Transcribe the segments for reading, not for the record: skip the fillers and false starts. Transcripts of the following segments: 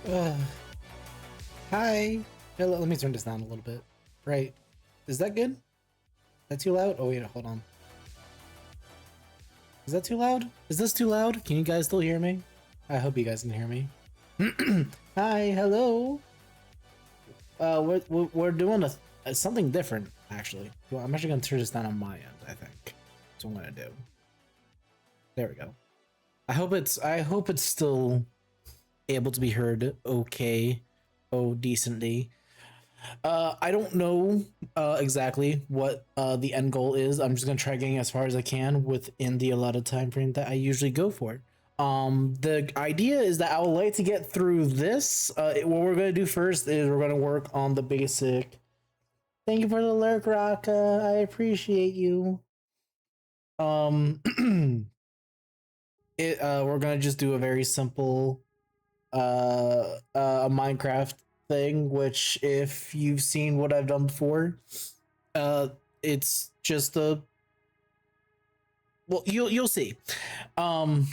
Uh, Hi. Let me turn this down a little bit. Right. Is that good? That too loud? Oh wait, hold on. Is that too loud? Is this too loud? Can you guys still hear me? I hope you guys can hear me. Hi, hello. We're doing something different actually. Well, I'm actually gonna turn this down on my end. I think that's what I'm gonna do. There we go. I hope it's still able to be heard. Okay. Oh, decently. I don't know exactly what the end goal is. I'm just gonna try getting as far as I can within the allotted time frame that I usually go for. The idea is that I would like to get through this. What we're gonna do first is we're gonna work on the basic. Thank you for the lurk, Raka. I appreciate you. Um, we're gonna just do a very simple Minecraft thing, which if you've seen what I've done before, uh it's just a well you'll see. Um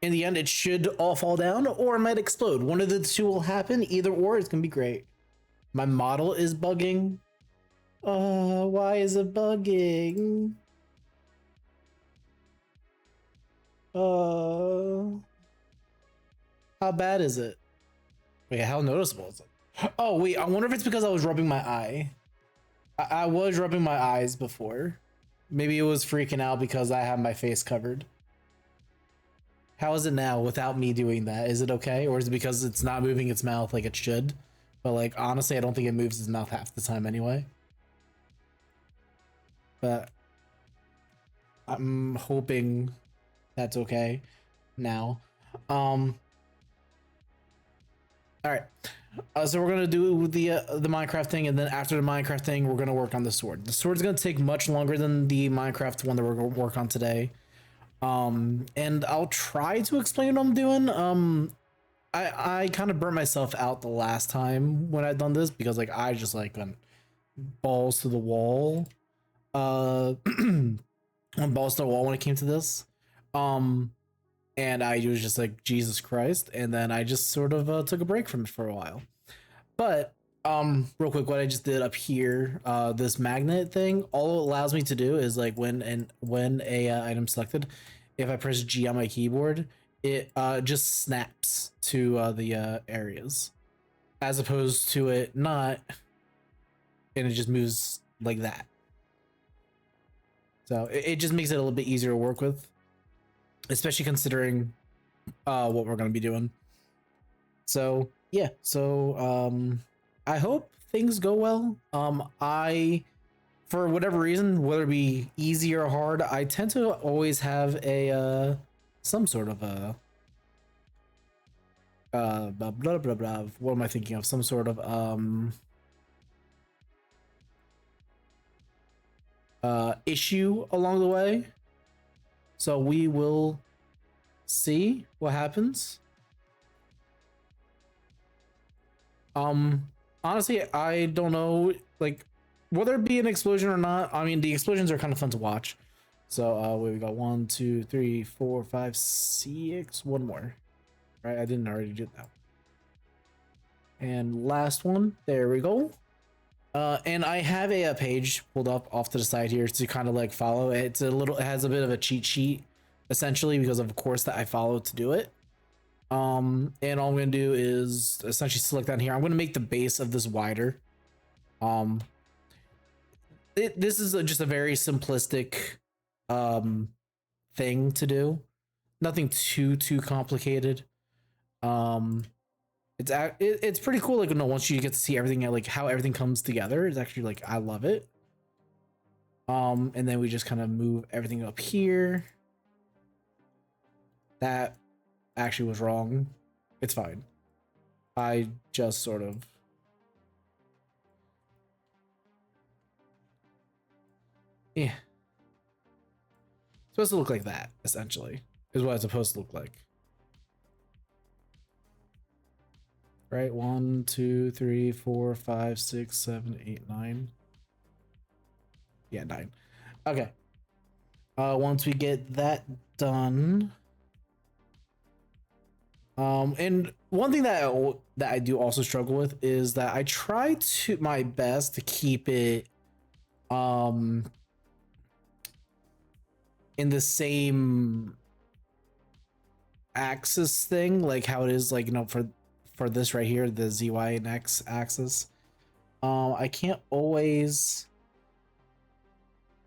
in the end it should all fall down or it might explode. One of the two will happen, either or it's gonna be great. My model is bugging. Why is it bugging? Uh how bad is it? Wait, how noticeable is it? Oh wait, I wonder if it's because I was rubbing my eye. I was rubbing my eyes before. Maybe it was freaking out because I have my face covered. How is it now without me doing that? Is it okay? Or is it because it's not moving its mouth like it should? But like honestly, I don't think it moves its mouth half the time anyway. But I'm hoping that's okay now. Um all right. So we're gonna do the Minecraft thing, and then after the Minecraft thing, we're gonna work on the sword. The sword's gonna take much longer than the Minecraft one that we're gonna work on today. And I'll try to explain what I'm doing. I kind of burnt myself out the last time when I'd done this because like I just like went balls to the wall. Went balls to the wall when it came to this. Um, and I was just like Jesus Christ, and then I just sort of took a break from it for a while. But real quick, what I just did up here, this magnet thing, all it allows me to do is like when a item selected, if I press G on my keyboard, it just snaps to the areas, as opposed to it not, and it just moves like that. So it just makes it a little bit easier to work with, especially considering what we're gonna be doing. So yeah, so I hope things go well. I for whatever reason, whether it be easy or hard, I tend to always have a some sort of a blah blah blah blah. What am I thinking of? Some sort of issue along the way. So we will see what happens. Um Honestly, I don't know like whether it be an explosion or not. I mean, the explosions are kind of fun to watch. So we got 1, 2, 3, 4, 5, 6. One more. Right? I didn't already do that. And last one. There we go. And I have a page pulled up off to the side here to kind of like follow. It's a little, it has a bit of a cheat sheet essentially because of course that I follow to do it. And all I'm gonna do is essentially select down here. I'm gonna make the base of this wider. Um, this is just a very simplistic um thing to do. Nothing too complicated. Um, it's pretty cool. Like no, once you get to see everything, like how everything comes together, it's actually like I love it. And then we just kind of move everything up here. That actually was wrong. It's fine. I just sort of yeah. It's supposed to look like that essentially is what it's supposed to look like. Right? 1, 2, 3, 4, 5, 6, 7, 8, 9. Yeah, 9. Okay. Once we get that done, And one thing that I do also struggle with is that I try to my best to keep it um in the same axis thing, like how it is, like, for this right here, the ZY and X axis. I can't always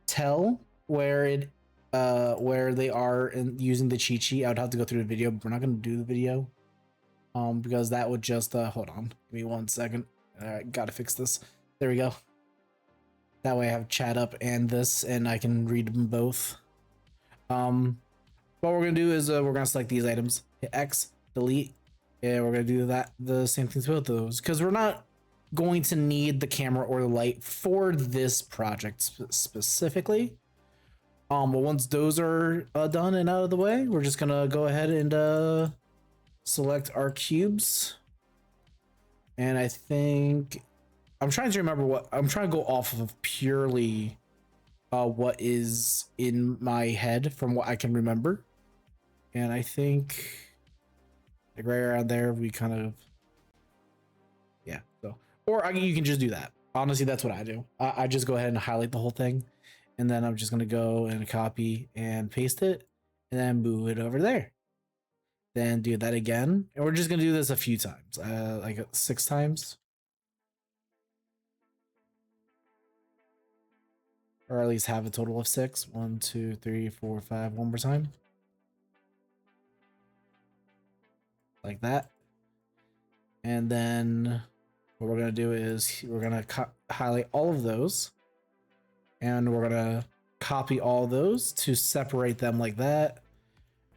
tell where they are in using the cheat sheet. I would have to go through the video, but we're not going to do the video because that would just hold on, give me 1 second. All right, gotta fix this. There we go. That way I have chat up and this, and I can read them both. What we're gonna do is we're gonna select these items, hit X, delete, and we're gonna do that the same thing to both of those because we're not going to need the camera or the light for this project specifically. But once those are done and out of the way, we're just gonna go ahead and select our cubes. And I think I'm trying to remember what I'm trying to go off of purely what is in my head from what I can remember. And I think like right around there, we kind of, yeah. So, or you can just do that. Honestly, that's what I do. I just go ahead and highlight the whole thing, and then I'm just gonna go and copy and paste it, and then move it over there. Then do that again, and we're just gonna do this a few times, like 6 times, or at least have a total of 6. 1, 2, 3, 4, 5. One more time. Like that. And then what we're going to do is we're going to highlight all of those, and we're going to copy all those to separate them like that.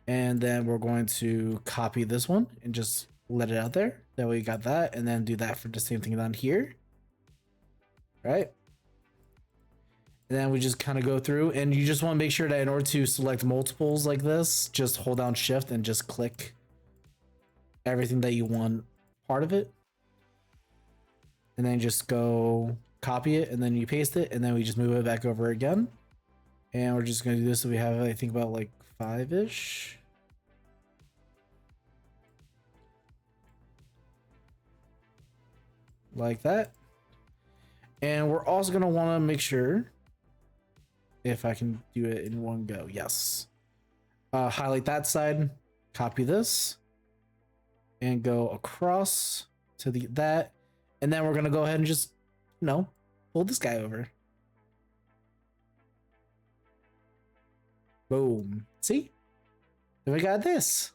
And then we're going to copy this one and just let it out there. That way we got that, and then do that for the same thing down here. Right? And then we just kind of go through, and you just want to make sure that in order to select multiples like this, just hold down shift and just click everything that you want part of it, and then just go copy it, and then you paste it, and then we just move it back over again. And we're just gonna do this so we have, I think, about like 5-ish. Like that. And we're also gonna want to make sure, if I can do it in one go, yes, highlight that side, copy this, and go across to that, and then we're gonna go ahead and just, pull this guy over. Boom. See? Then we got this.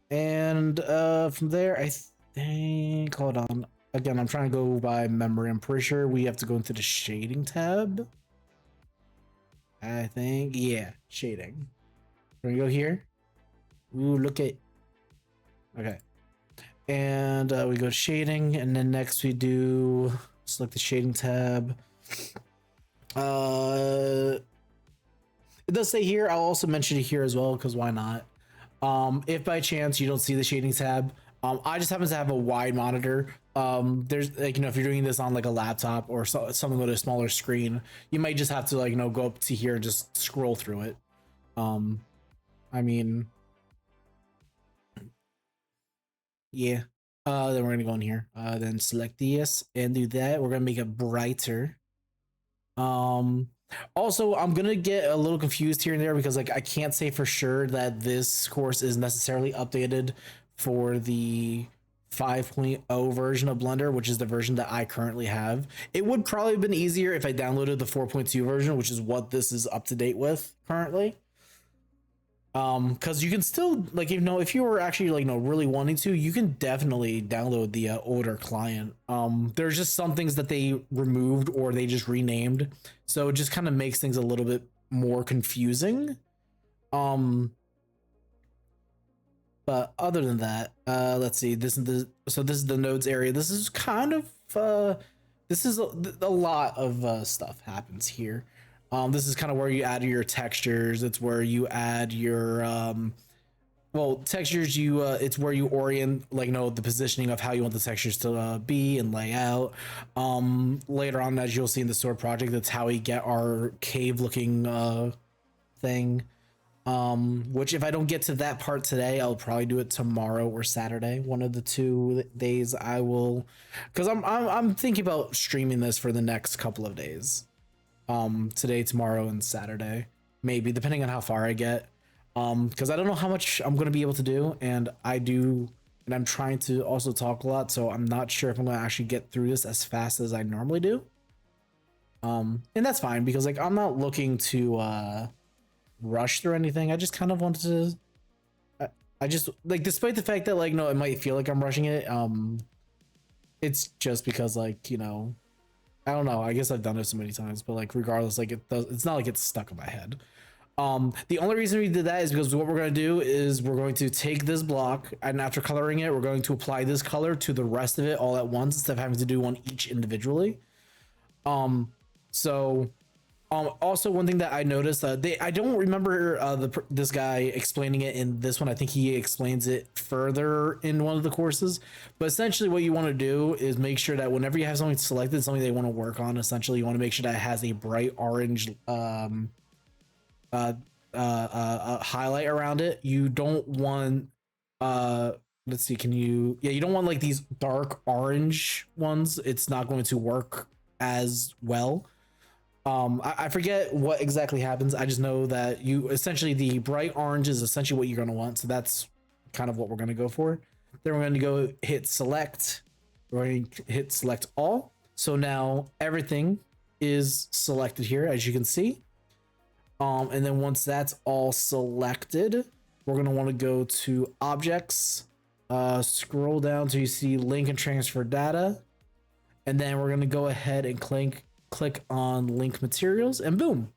And from there, I think, hold on. Again, I'm trying to go by memory. I'm pretty sure we have to go into the shading tab. I think, yeah, shading. We're gonna go here. Ooh, look at. Okay. And we go to shading, and then next we do select the shading tab. It does say here. I'll also mention it here as well, because why not? If by chance you don't see the shading tab, I just happen to have a wide monitor. There's like, if you're doing this on like a laptop or something with a smaller screen, you might just have to like, go up to here and just scroll through it. I mean, yeah. Then we're gonna go in here, then select this and do that. We're gonna make it brighter. Also, I'm gonna get a little confused here and there because like I can't say for sure that this course is necessarily updated for the 5.0 version of Blender, which is the version that I currently have. It would probably have been easier if I downloaded the 4.2 version, which is what this is up to date with currently. Because you can still, like, if you were actually like really wanting to, you can definitely download the older client. There's just some things that they removed or they just renamed, so it just kind of makes things a little bit more confusing. But other than that, let's see. This is the nodes area. This is kind of this is a lot of stuff happens here. This is kind of where you add your textures. It's where you add your textures. It's where you orient, like, the positioning of how you want the textures to be and lay out. Later on, as you'll see in the sword project, that's how we get our cave looking thing. Which if I don't get to that part today, I'll probably do it tomorrow or Saturday. One of the 2 days I will, because I'm thinking about streaming this for the next couple of days. Today, tomorrow, and Saturday, maybe depending on how far I get. Because I don't know how much I'm gonna be able to do, and I'm trying to also talk a lot, so I'm not sure if I'm gonna actually get through this as fast as I normally do. And that's fine because like I'm not looking to rush through anything. I just kind of wanted to. I just like, despite the fact that like no, it might feel like I'm rushing it. It's just because like I don't know. I guess I've done it so many times, but like regardless, like it's not like it's stuck in my head. The only reason we did that is because what we're going to do is we're going to take this block, and after coloring it, we're going to apply this color to the rest of it all at once instead of having to do one each individually. Also one thing that I noticed, I don't remember this guy explaining it in this one. I think he explains it further in one of the courses, but essentially what you want to do is make sure that whenever you have something selected, something they want to work on, essentially you want to make sure that it has a bright orange highlight around it. You don't want let's see, you don't want like these dark orange ones. It's not going to work as well. I forget what exactly happens. I just know that you essentially, the bright orange is essentially what you're going to want. So that's kind of what we're going to go for. Then we're going to go hit select. We're going to hit select all. So now everything is selected here, as you can see. And then once that's all selected, we're going to want to go to objects, scroll down till you see link and transfer data. And then we're going to go ahead and click on link materials, and boom,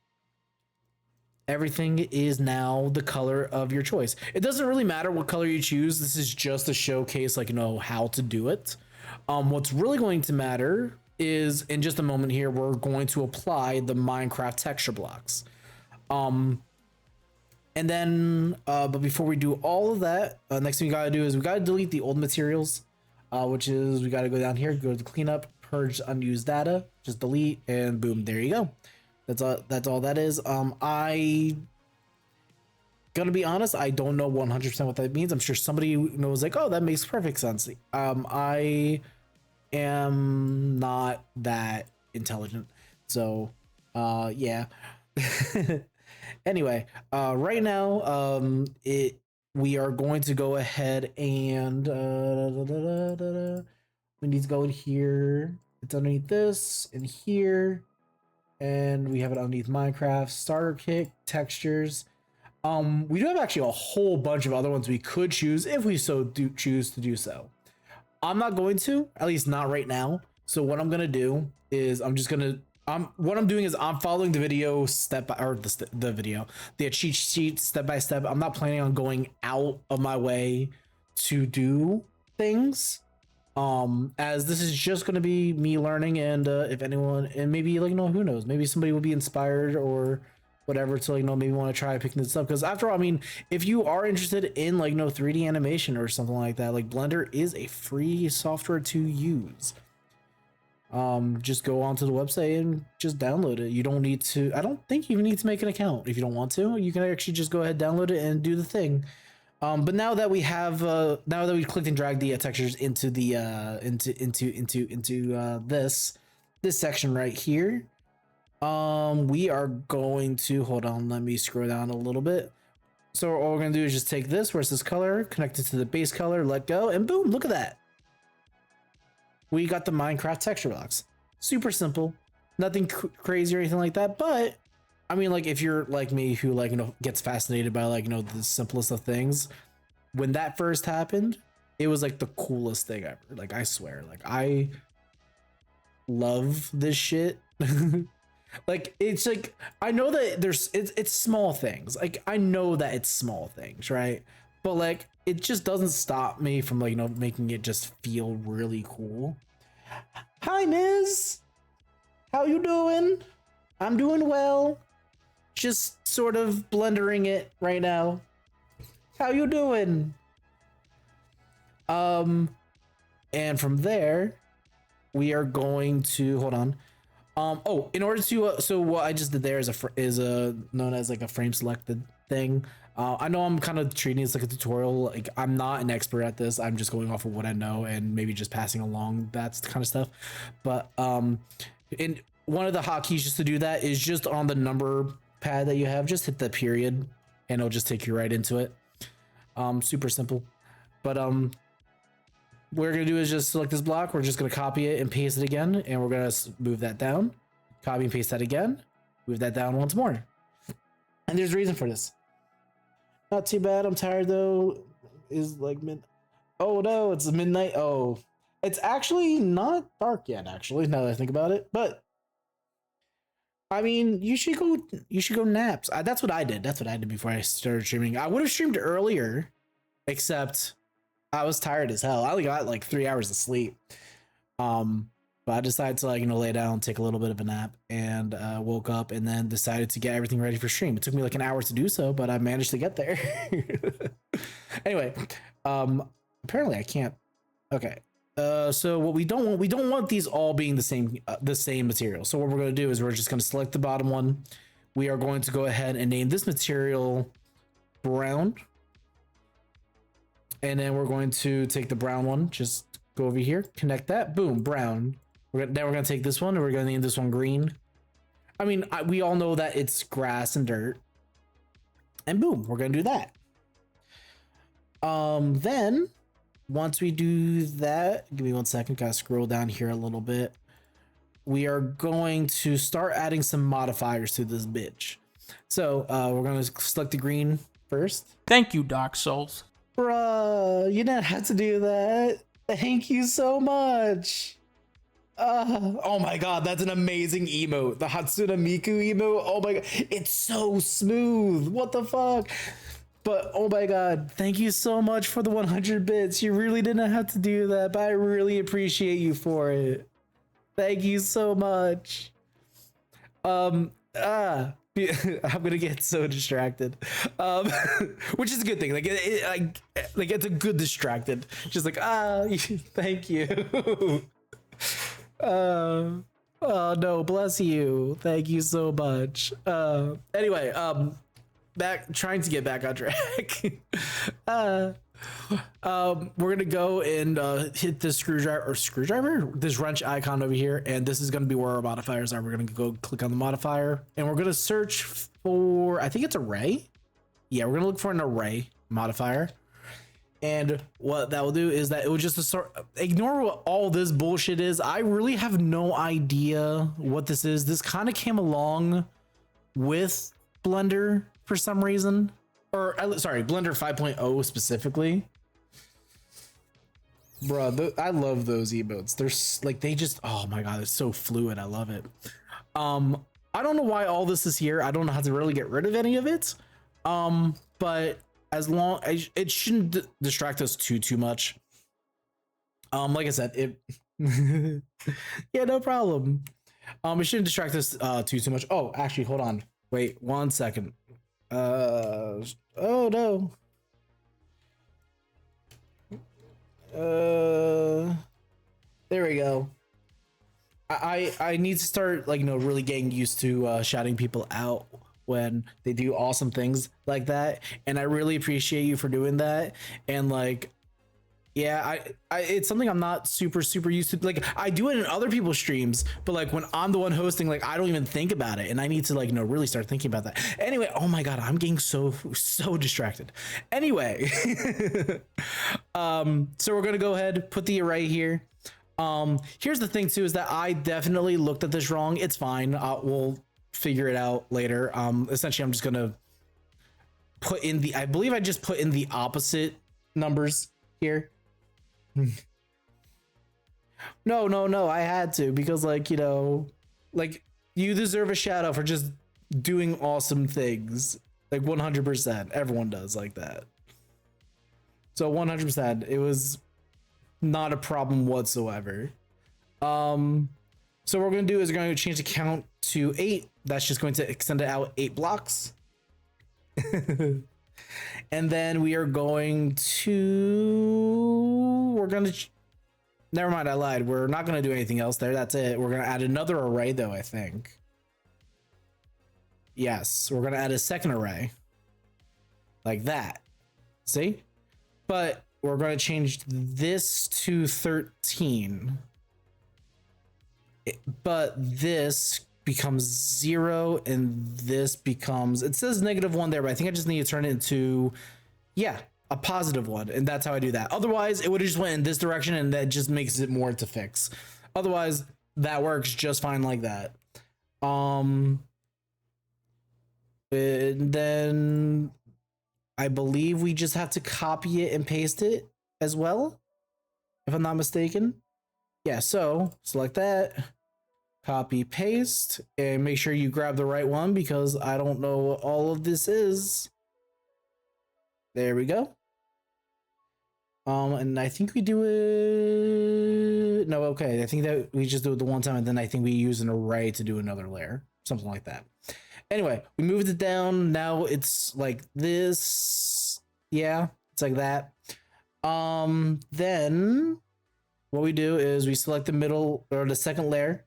everything is now the color of your choice. It doesn't really matter what color you choose. This is just to showcase like how to do it. What's really going to matter is in just a moment here, we're going to apply the Minecraft texture blocks. And then but before we do all of that, next thing we got to do is we got to delete the old materials, which is we got to go down here, go to cleanup, purge unused data, just delete, and boom, there you go. That's all that is. I gonna be honest, I don't know 100% what that means. I'm sure somebody knows, like, oh, that makes perfect sense. I am not that intelligent, so yeah. Anyway, right now we are going to go ahead and we need to go in here. It's underneath this and here, and we have it underneath Minecraft starter kit textures. We do have actually a whole bunch of other ones we could choose if we choose to do so. I'm not going to, at least not right now. So what I'm gonna do is I'm following the video the cheat sheet step by step. I'm not planning on going out of my way to do things. As this is just going to be me learning, and if anyone, and maybe like who knows, maybe somebody will be inspired or whatever to maybe want to try picking this up, because after all, I mean, if you are interested in 3D animation or something like that, like Blender is a free software to use. Just go onto the website and just download it. You don't need to, I don't think you even need to make an account. If you don't want to, you can actually just go ahead, download it, and do the thing. But now that we have now that we've clicked and dragged the textures into the this section right here, we are going to, hold on, let me scroll down a little bit. So all we're gonna do is just take this where it says color, connect it to the base color, let go, and boom, look at that. We got the Minecraft texture blocks. Super simple, nothing crazy or anything like that, but I mean, like, if you're like me, who gets fascinated by the simplest of things, when that first happened, it was like the coolest thing ever. Like, I swear, like, I love this shit. Like, it's like, I know that it's small things. Like, I know that it's small things, right? But like, it just doesn't stop me from making it just feel really cool. Hi, Miz. How you doing? I'm doing well. Just sort of blendering it right now. How you doing? And from there, we are going to, hold on. Oh, in order to so what I just did there is known as like a frame selected. thing. I know I'm kind of treating this like a tutorial. Like I'm not an expert at this. I'm just going off of what I know and maybe just passing along that kind of stuff. But in one of the hotkeys just to do that is just on the number pad that you have, just hit the period and it'll just take you right into it. Super simple. But what we're gonna do is just select this block. We're just gonna copy it and paste it again, and we're gonna move that down, copy and paste that again, move that down once more. And there's a reason for this. Not too bad. I'm tired though. Is like mid. Oh no, it's midnight. Oh, it's actually not dark yet. Actually, now that I think about it, but I mean, you should go naps. That's what I did. That's what I did before I started streaming. I would have streamed earlier, except I was tired as hell. I only got like 3 hours of sleep. But I decided to lay down, take a little bit of a nap, and woke up and then decided to get everything ready for stream. It took me like an hour to do so, but I managed to get there. Anyway, apparently I can't. Okay. So what we don't want these all being the same material. So what we're going to do is we're just going to select the bottom one. We are going to go ahead and name this material brown. And then we're going to take the brown one, just go over here, connect that, boom, brown. Then we're going to take this one and we're going to name this one green. I mean, we all know that it's grass and dirt. And boom, we're going to do that. Then once we do that, give me 1 second, gotta scroll down here a little bit. We are going to start adding some modifiers to this bitch. So we're going to select the green first. Thank you, Dark Souls. Bruh, you didn't have to do that. Thank you so much. Oh my god, that's an amazing emote. The Hatsune Miku emote. Oh my god, it's so smooth. What the fuck? But oh my god, thank you so much for the 100 bits. You really didn't have to do that, but I really appreciate you for it. Thank you so much. I'm gonna get so distracted, which is a good thing. Like it's a good distracted. Just like thank you. Oh no, bless you. Thank you so much. Anyway, trying to get back on track. We're gonna go and hit the screwdriver, this wrench icon over here, and this is gonna be where our modifiers are. We're gonna go click on the modifier, and we're gonna search for, I think it's array. Yeah, we're gonna look for an array modifier. And what that will do is that it will just start, ignore what all this bullshit is. I really have no idea what this is. This kind of came along with Blender for some reason, or sorry, Blender 5.0 specifically. Bro, I love those emotes. They're like, they just, oh my god, it's so fluid. I love it. I don't know why all this is here. I don't know how to really get rid of any of it. But as long as it shouldn't distract us too much. Like I said, it yeah, no problem. It shouldn't distract us too much. Oh, actually, hold on. Wait 1 second. Oh no. There we go. I need to start really getting used to shouting people out when they do awesome things like that, and I really appreciate you for doing that. And yeah, it's something I'm not super used to. Like, I do it in other people's streams, but like when I'm the one hosting, like I don't even think about it, and I need to really start thinking about that. Anyway, oh my god, I'm getting so distracted. Anyway, so we're gonna go ahead, put the array here. Here's the thing too, is that I definitely looked at this wrong. It's fine. We'll figure it out later. Essentially, I'm just gonna put in I believe I just put in the opposite numbers here. No, I had to, because you deserve a shout out for just doing awesome things. 100%, everyone does like that. So 100%, it was not a problem whatsoever. So what we're going to do is we're going to change the count to 8. That's just going to extend it out 8 blocks. And then we are going to, never mind, I lied. We're not going to do anything else there. That's it. We're going to add another array though, I think. Yes, we're going to add a second array. like that. See? But we're going to change this to 13. But this becomes 0 and this becomes, it says -1 there, but I think I just need to turn it into, yeah, a +1, and that's how I do that. Otherwise, it would have just went in this direction, and that just makes it more to fix. Otherwise, that works just fine like that. And then I believe we just have to copy it and paste it as well, if I'm not mistaken. Yeah, so select that, copy, paste, and make sure you grab the right one because I don't know what all of this is. There we go. And I think we do it. No, okay. I think that we just do it the one time, and then I think we use an array to do another layer, something like that. Anyway, we moved it down. Now it's like this. Yeah, it's like that. Then what we do is we select the middle or the second layer.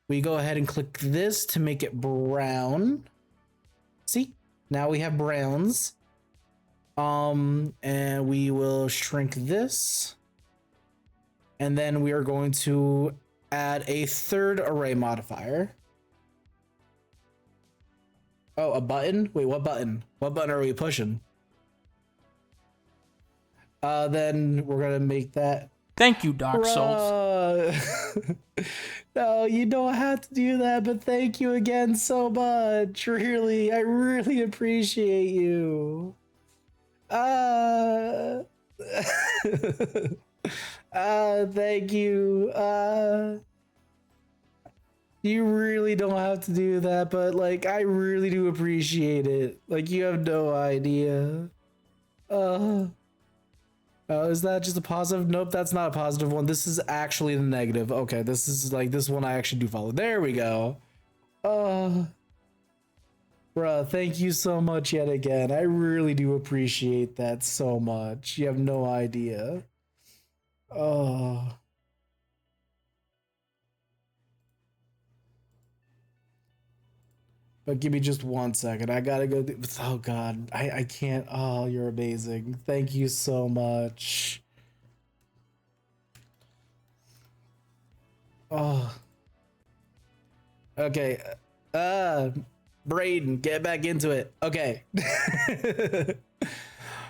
We go ahead and click this to make it brown. See, now we have browns. And we will shrink this. And then we are going to add a third array modifier. Oh, a button? Wait, what button? What button are we pushing? Then we're gonna make that. Thank you, Dark Souls. No, you don't have to do that, but thank you again so much. Really, I really appreciate you. Thank you. You really don't have to do that, but like I really do appreciate it. Like you have no idea. Is that just a positive? Nope, that's not a positive one. This is actually the negative. Okay, this is like this one I actually do follow. There we go. Bruh, thank you so much yet again. I really do appreciate that so much. You have no idea. Oh. But give me just 1 second. I gotta go. Oh God, I can't. Oh, you're amazing. Thank you so much. Oh. Okay. Braden, get back into it. Okay.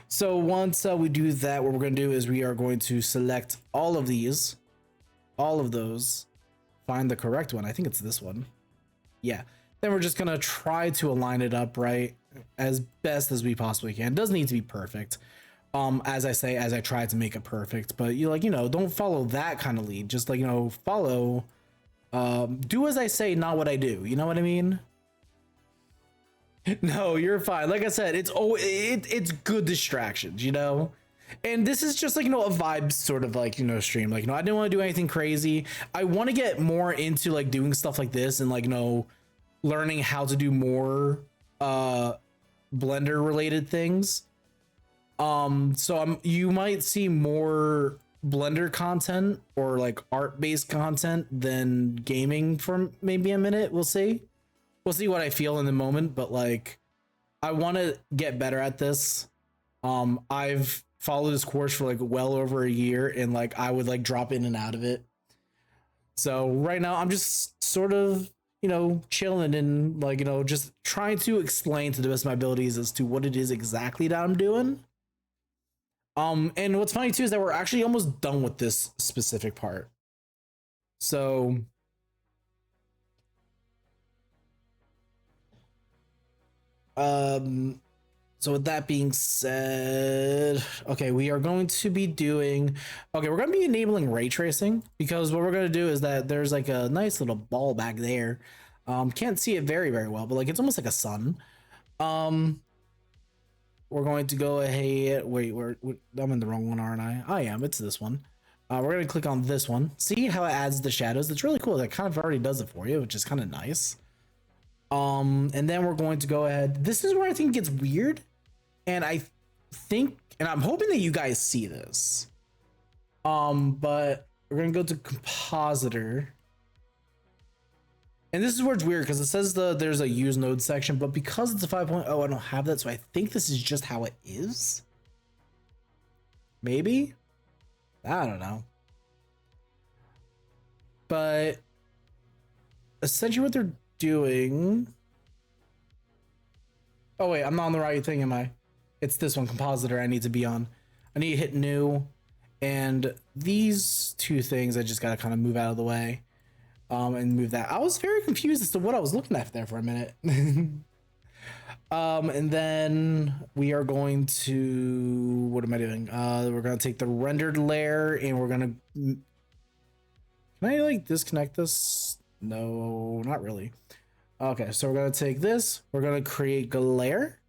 So once we do that, what we're going to do is we are going to select all of these, all of those, find the correct one. I think it's this one. Yeah. Then we're just going to try to align it up right as best as we possibly can. It doesn't need to be perfect. As I say, as I try to make it perfect, but you don't follow that kind of lead. Just like, follow, do as I say, not what I do. You know what I mean? No, you're fine. Like I said, it's good distractions, and this is just like, a vibe sort of like, stream. Like, I didn't want to do anything crazy. I want to get more into like doing stuff like this and like, learning how to do more, Blender related things. So you might see more Blender content or like art based content than gaming for maybe a minute. We'll see. We'll see what I feel in the moment, but like, I want to get better at this. I've followed this course for like well over a year, and like I would like drop in and out of it. So right now I'm just sort of, chilling and like, just trying to explain to the best of my abilities as to what it is exactly that I'm doing. And what's funny too is that we're actually almost done with this specific part. So so with that being said, okay, we're going to be enabling ray tracing, because what we're going to do is that there's like a nice little ball back there. Can't see it very, very well, but like it's almost like a sun. We're going to go ahead. Wait, I'm in the wrong one, aren't I? I am. It's this one. We're going to click on this one. See how it adds the shadows? It's really cool. It kind of already does it for you, which is kind of nice. And then we're going to go ahead. This is where I think it gets weird. And I think, and I'm hoping that you guys see this. But we're going to go to compositor. And this is where it's weird because it says there's a use node section, but because it's a 5.0, I don't have that. So I think this is just how it is. Maybe? I don't know. But essentially what they're doing. Oh wait, I'm not on the right thing, am I? It's this one, compositor, I need to be on. I need to hit new. And these two things I just gotta kind of move out of the way. And move that. I was very confused as to what I was looking at there for a minute. And then we are going to, what am I doing? We're gonna take the rendered layer and we're gonna, can I like disconnect this? No, not really. Okay, so we're gonna take this, we're gonna create glare.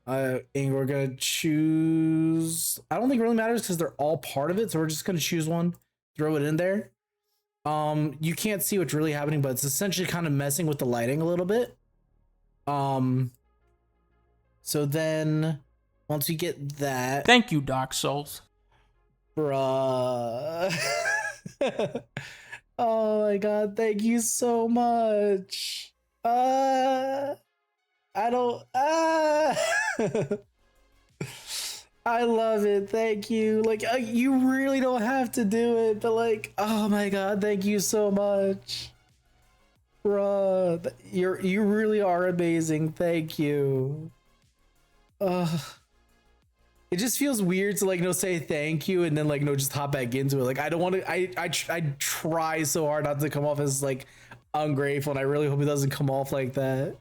And we're gonna choose, I don't think it really matters because they're all part of it. So we're just gonna choose one, throw it in there. You can't see what's really happening, but it's essentially kind of messing with the lighting a little bit. So then once we get that, Thank you, Dark Souls. bruh. Oh my god, thank you so much. I don't I love it. Thank you. Like you really don't have to do it, but like, oh my god, thank you so much. Bruh, you really are amazing. Thank you. It just feels weird to like say thank you and then like just hop back into it. Like I don't want to. I try so hard not to come off as like ungrateful, and I really hope it doesn't come off like that.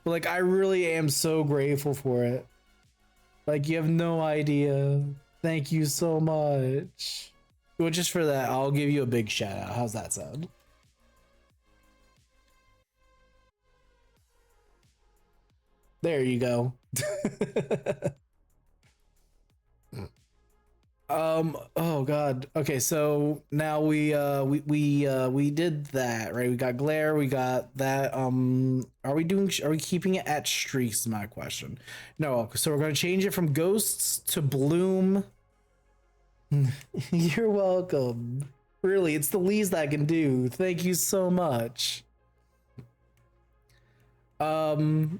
But like I really am so grateful for it. Like you have no idea. Thank you so much. Well, just for that, I'll give you a big shout out. How's that sound? There you go. Oh god. Okay, so now we did that, right? We got glare, we got that. Are we keeping it at streaks is my question. No, so we're gonna change it from ghosts to bloom. You're welcome. Really, it's the least I can do. Thank you so much. Oh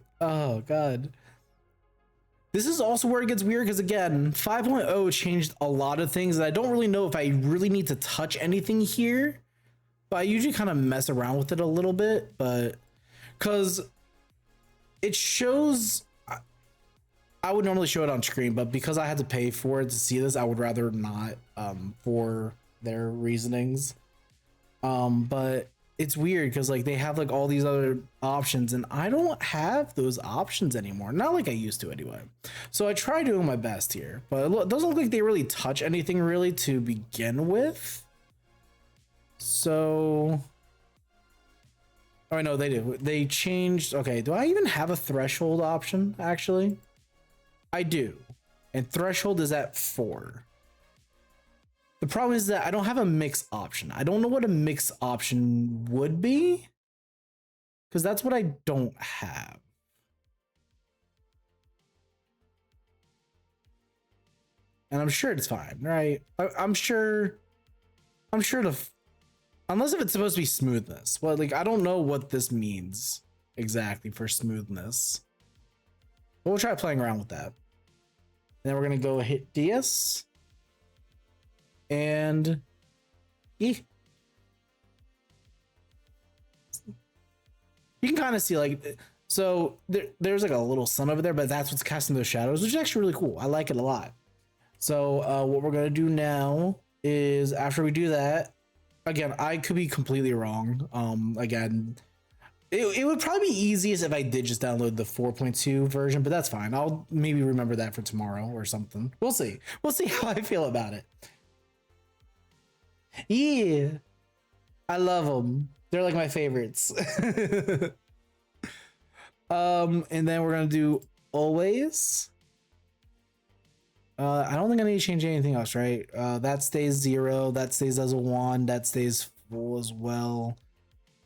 god. This is also where it gets weird because again, 5.0 changed a lot of things and I don't really know if I really need to touch anything here, but I usually kind of mess around with it a little bit, but because it shows, I would normally show it on screen, but because I had to pay for it to see this, I would rather not, for their reasonings. But it's weird because like they have like all these other options and I don't have those options anymore, not like I used to anyway. So I try doing my best here, but it doesn't look like they really touch anything really to begin with. So oh no, they do. They changed. Okay, do I even have a threshold option? Actually I do, and threshold is at 4. The problem is that I don't have a mix option. I don't know what a mix option would be because that's what I don't have. And I'm sure it's fine, right? I'm sure unless if it's supposed to be smoothness. Well, like I don't know what this means exactly for smoothness. But we'll try playing around with that. And then we're gonna go hit DS. And you can kind of see like, so there's like a little sun over there, but that's what's casting those shadows, which is actually really cool. I like it a lot. So what we're gonna do now is after we do that, again, I could be completely wrong. Again, it would probably be easiest if I did just download the 4.2 version, but that's fine. I'll maybe remember that for tomorrow or something. We'll see. We'll see how I feel about it. Yeah, I love them. They're like my favorites. And then we're gonna do always. I don't think I need to change anything else, right? That stays 0. That stays as a 1. That stays full as well.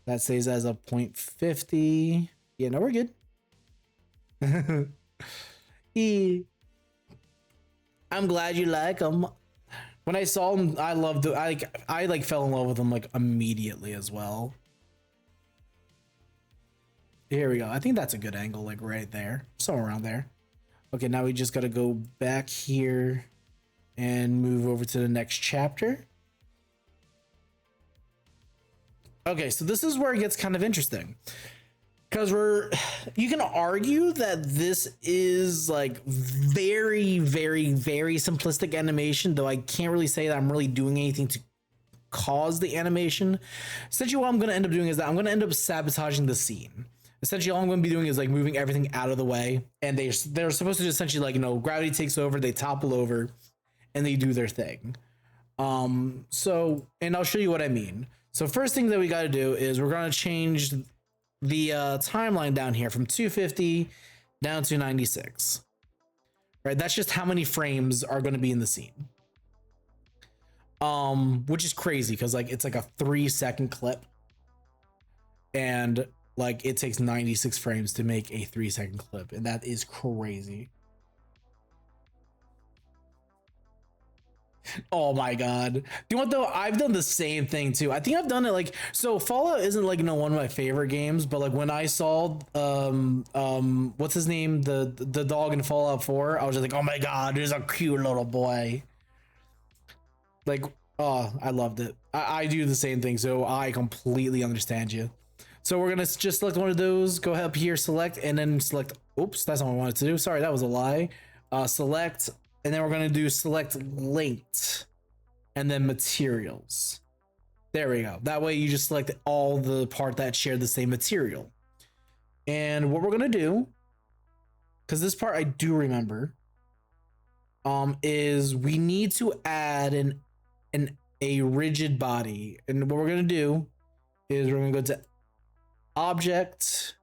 That stays as a 0.50. Yeah, no, we're good. Yeah. I'm glad you like them. When I saw him, I loved it. I fell in love with him like immediately as well. Here we go. I think that's a good angle, like right there, somewhere around there. Okay, now we just got to go back here and move over to the next chapter. Okay, so this is where it gets kind of interesting. Because you can argue that this is like very, very, very simplistic animation, though I can't really say that I'm really doing anything to cause the animation. Essentially, what I'm going to end up doing is that I'm going to end up sabotaging the scene. Essentially, all I'm going to be doing is like moving everything out of the way, and they're supposed to just essentially, like, you know, gravity takes over, they topple over, and they do their thing. So, and I'll show you what I mean. So first thing that we got to do is we're going to change the timeline down here from 250 down to 96. Right? That's just how many frames are going to be in the scene. Which is crazy because like it's like a 3-second clip, and like it takes 96 frames to make a 3-second clip, and that is crazy. Oh my god. You know what though? I've done the same thing too. I think I've done it like, so Fallout isn't like, you know, one of my favorite games, but like when I saw what's his name? The dog in Fallout 4, I was just like, oh my god, there's a cute little boy. Like, oh, I loved it. I do the same thing, so I completely understand you. So we're gonna just select one of those, go up here, select, and then select, oops, that's not what I wanted to do. Sorry, that was a lie. Select, and then we're gonna do select linked, and then materials. There we go. That way you just select all the part that share the same material. And what we're gonna do, because this part I do remember, is we need to add a rigid body. And what we're gonna do is we're gonna go to object,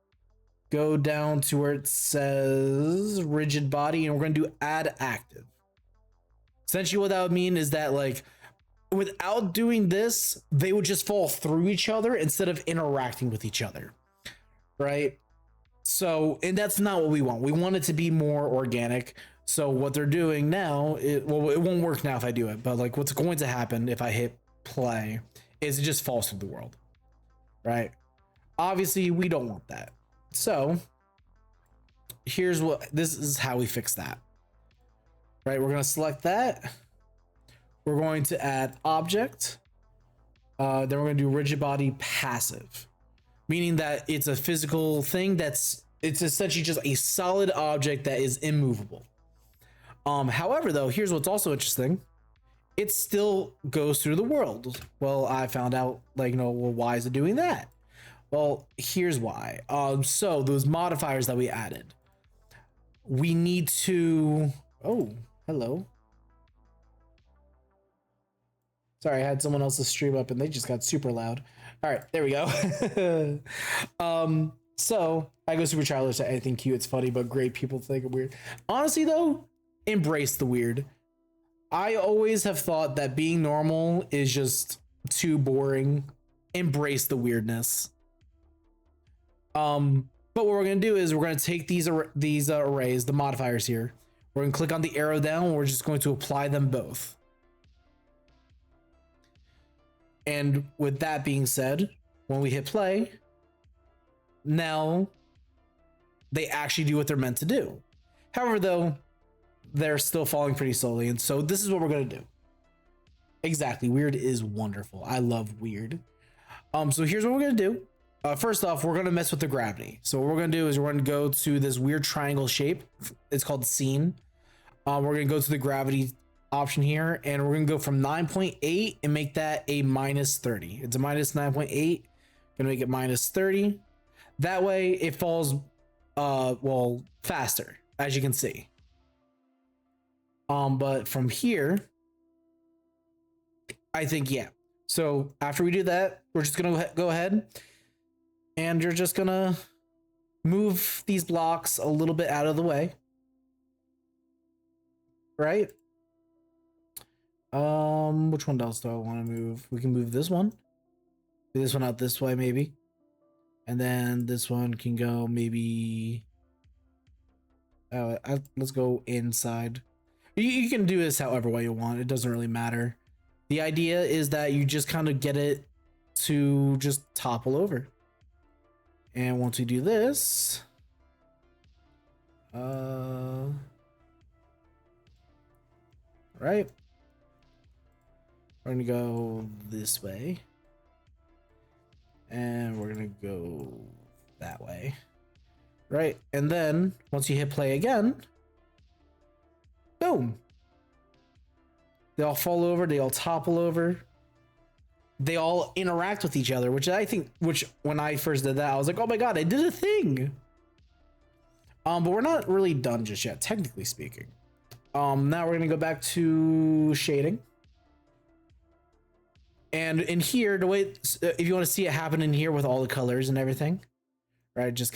go down to where it says rigid body, and we're gonna do add active. Essentially what that would mean is that, like, without doing this, they would just fall through each other instead of interacting with each other, right? So, and that's not what we want. We want it to be more organic. So what they're doing now, well, it won't work now if I do it, but like what's going to happen if I hit play is it just falls through the world, right? Obviously, we don't want that. So this is how we fix that, right? We're going to select that. We're going to add object. Then we're going to do rigid body passive, meaning that it's a physical thing it's essentially just a solid object that is immovable. However, though, here's what's also interesting. It still goes through the world. Well, I found out, like, you know, well, why is it doing that? Well, here's why. So those modifiers that we added, we need to, oh, hello. Sorry, I had someone else's stream up and they just got super loud. All right, there we go. So I go super childish at anything cute. It's funny, but great people think I'm weird. Honestly, though, embrace the weird. I always have thought that being normal is just too boring. Embrace the weirdness. But what we're gonna do is we're gonna take these arrays, the modifiers here. We're gonna click on the arrow down. And we're just going to apply them both. And with that being said, when we hit play, now they actually do what they're meant to do. However, though, they're still falling pretty slowly. And so this is what we're going to do. Exactly. Weird is wonderful. I love weird. So here's what we're going to do. First off, we're going to mess with the gravity. So what we're going to do is we're going to go to this weird triangle shape. It's called scene. We're going to go to the gravity option here, and we're going to go from 9.8 and make that a minus 30. It's a minus 9.8. Going to make it minus 30. That way it falls, well, faster, as you can see. But from here, I think, yeah. So after we do that, we're just going to go ahead and you're just going to move these blocks a little bit out of the way. Right? Which one else do I want to move? We can move this one. Move this one out this way, maybe. And then this one can go maybe... let's go inside. You can do this however way you want. It doesn't really matter. The idea is that you just kind of get it to just topple over. And once we do this, right, we're gonna go this way, and we're gonna go that way, right? And then once you hit play again, boom, they all fall over, they all topple over, they all interact with each other, which when I first did that, I was like, oh my god, I did a thing. But we're not really done just yet, technically speaking. Now we're gonna go back to shading. And in here, the way, if you want to see it happen in here with all the colors and everything, right? Just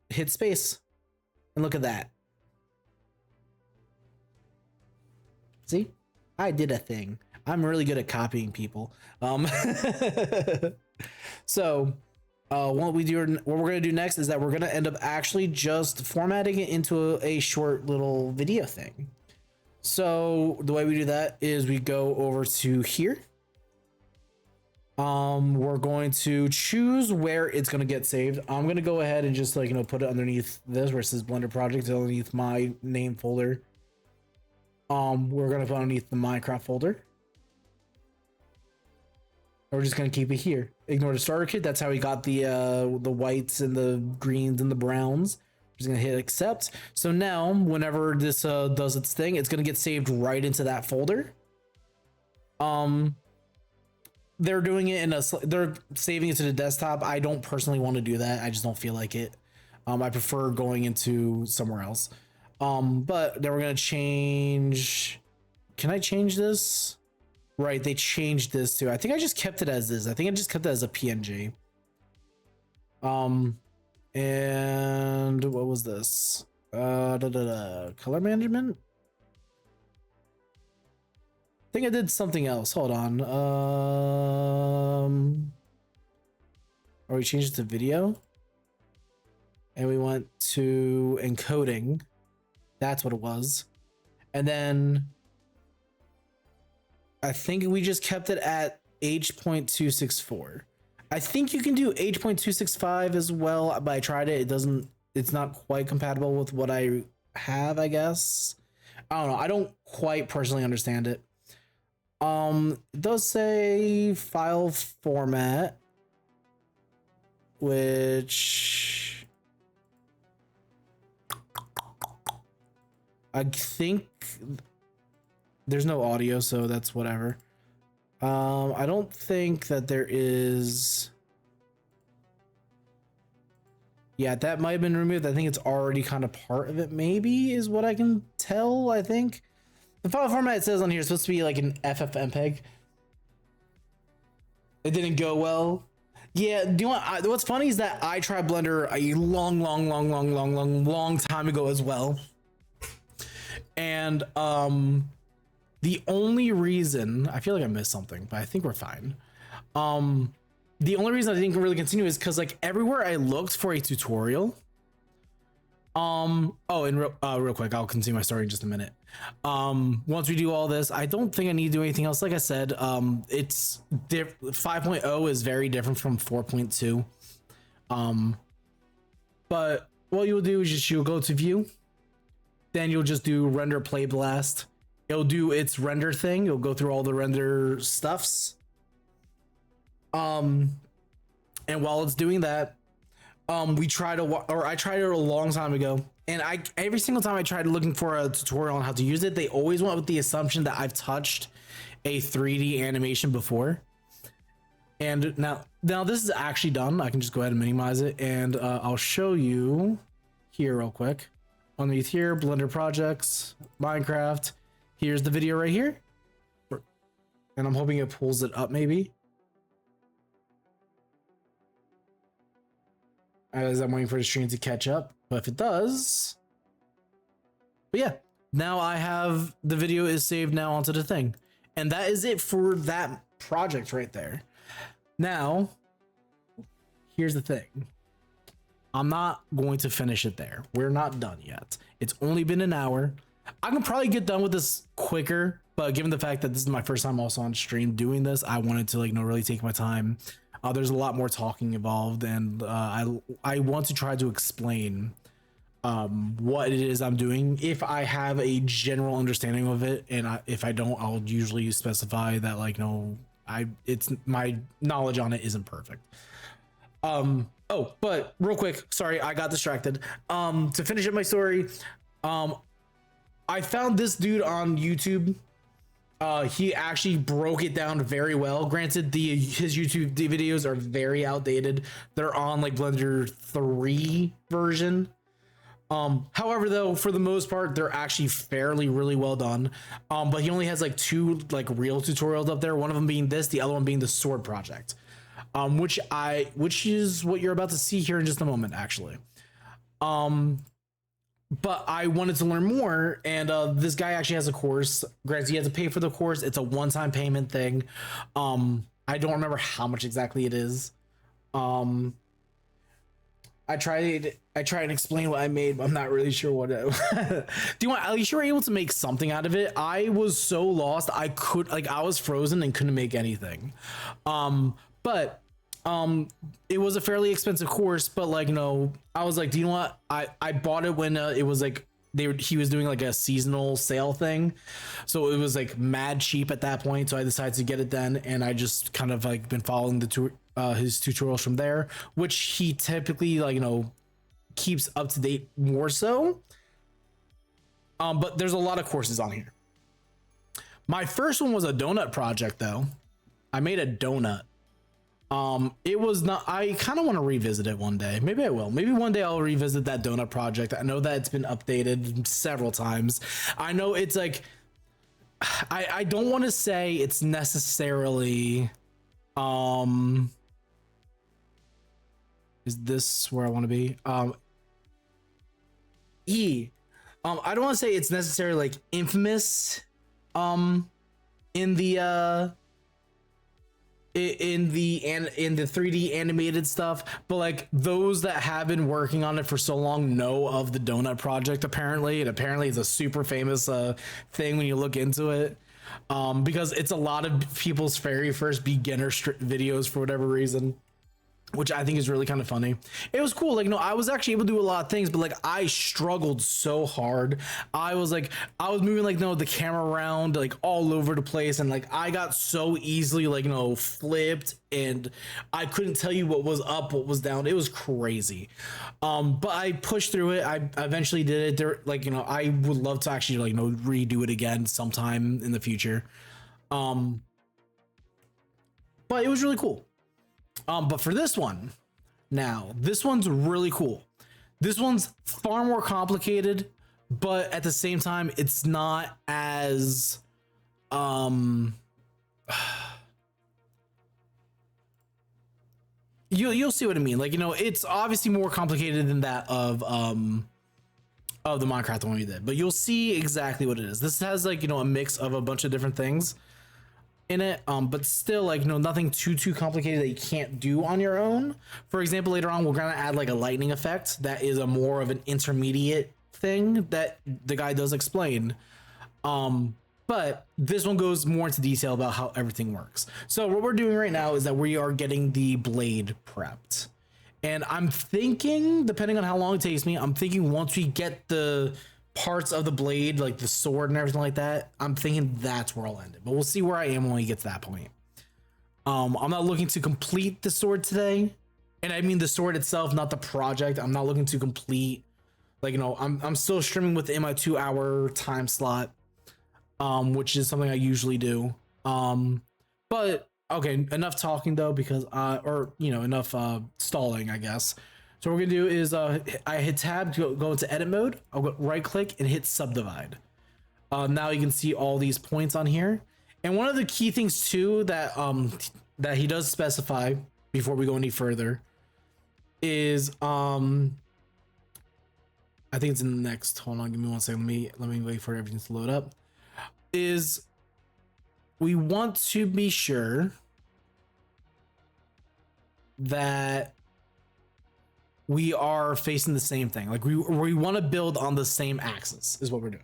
hit space and look at that. See, I did a thing. I'm really good at copying people. So what we're gonna do next is that we're gonna end up actually just formatting it into a short little video thing. So the way we do that is we go over to here. We're going to choose where it's going to get saved. I'm going to go ahead and just like, put it underneath this where it says Blender Project, underneath my name folder. We're going to put underneath the Minecraft folder. We're just going to keep it here. Ignore the starter kit. That's how we got the whites and the greens and the browns. Just gonna hit accept. So now whenever this does its thing, it's gonna get saved right into that folder. They're doing it they're saving it to the desktop. I don't personally want to do that. I just don't feel like it. I prefer going into somewhere else. But then we're gonna change. Can I change this? Right, they changed this too. I think I just kept it as is. I think I just kept it as a PNG. And what was this? Color management? I think I did something else. Hold on. Or we changed it to video. And we went to encoding. That's what it was. And then I think we just kept it at H.264. I think you can do H.265 as well, but I tried it. It's not quite compatible with what I have, I guess. I don't know. I don't quite personally understand it. It does say file format, which I think there's no audio, so that's whatever. I don't think that there is. Yeah, that might have been removed. I think it's already kind of part of it, maybe, is what I can tell. I think the file format it says on here is supposed to be like an FFmpeg. It didn't go well. Yeah, what's funny is that I tried Blender a long time ago as well. And the only reason, I feel like I missed something, but I think we're fine. The only reason I didn't really continue is because like everywhere I looked for a tutorial. And real quick, I'll continue my story in just a minute. Once we do all this, I don't think I need to do anything else. Like I said, it's 5.0 is very different from 4.2. But what you'll do is you'll go to view, then you'll just do render play blast. It'll do its render thing. You'll go through all the render stuffs. And while it's doing that, I tried it a long time ago, and every single time I tried looking for a tutorial on how to use it, they always went with the assumption that I've touched a 3D animation before. And now this is actually done. I can just go ahead and minimize it, and I'll show you here real quick. Underneath here, Blender projects, Minecraft. Here's the video right here, and I'm hoping it pulls it up maybe. As I'm waiting for the stream to catch up, but if it does, but yeah, now I have the video is saved now onto the thing, and that is it for that project right there. Now, here's the thing. I'm not going to finish it there. We're not done yet. It's only been an hour. I can probably get done with this quicker, but given the fact that this is my first time also on stream doing this, I wanted to really take my time. There's a lot more talking involved, and I want to try to explain what it is I'm doing if I have a general understanding of it, and if I don't, I'll usually specify that, like, no, it's my knowledge on it isn't perfect. Oh, but real quick, sorry, I got distracted. To finish up my story, I found this dude on YouTube. He actually broke it down very well. Granted, his YouTube videos are very outdated. They're on like Blender 3 version. However, though, for the most part, they're actually fairly really well done. But he only has like 2 like real tutorials up there. One of them being this, the other one being the sword project. Which is what you're about to see here in just a moment, actually. But I wanted to learn more, and this guy actually has a course. Granted, you have to pay for the course. It's a one-time payment thing. I don't remember how much exactly it is. I tried and explain what I made, but I'm not really sure what it do you want, at least you were able to make something out of it. I was so lost, I was frozen and couldn't make anything. But it was a fairly expensive course, but like, no, I was like, do you know what? I bought it when it was like he was doing like a seasonal sale thing, so it was like mad cheap at that point. So I decided to get it then, and I just kind of like been following his tutorials from there, which he typically, like, keeps up to date more so. But there's a lot of courses on here. My first one was a donut project, though. I made a donut. It was not, I kind of want to revisit it one day. Maybe I will. Maybe one day I'll revisit that donut project. I know that it's been updated several times. I know it's like, I don't want to say it's necessarily, is this where I want to be? I don't want to say it's necessarily like infamous, in the 3D animated stuff, but like those that have been working on it for so long know of the donut project. Apparently it's a super famous thing when you look into it, because it's a lot of people's very first beginner videos for whatever reason, which I think is really kind of funny. It was cool. Like, I was actually able to do a lot of things, but like I struggled so hard. I was moving like, the camera around like all over the place, and like I got so easily like, flipped, and I couldn't tell you what was up, what was down. It was crazy. But I pushed through it. I eventually did it. There, like, I would love to actually like, redo it again sometime in the future. But it was really cool. But for this one, this one's really cool. This one's far more complicated, but at the same time, it's not as, you'll see what I mean. Like, it's obviously more complicated than that of the Minecraft one we did, but you'll see exactly what it is. This has like, a mix of a bunch of different things in it, but still like, nothing too complicated that you can't do on your own. For example, later on we're gonna add like a lightning effect that is a more of an intermediate thing that the guy does explain, but this one goes more into detail about how everything works. So what we're doing right now is that we are getting the blade prepped, and I'm thinking, depending on how long it takes me, I'm thinking once we get the parts of the blade, like the sword and everything like that, I'm thinking that's where I'll end it, but we'll see where I am when we get to that point. I'm not looking to complete the sword today, and I mean the sword itself, not the project. I'm not looking to complete, like, I'm still streaming within my 2-hour time slot, which is something I usually do. But okay, enough talking though, because enough stalling, I guess. So what we're gonna do is I hit tab to go into edit mode. I'll go right click and hit subdivide. Now you can see all these points on here. And one of the key things too that that he does specify before we go any further is I think it's in the next, hold on, give me one second. Let me wait for everything to load up. Is we want to be sure that we are facing the same thing. Like we want to build on the same axis is what we're doing.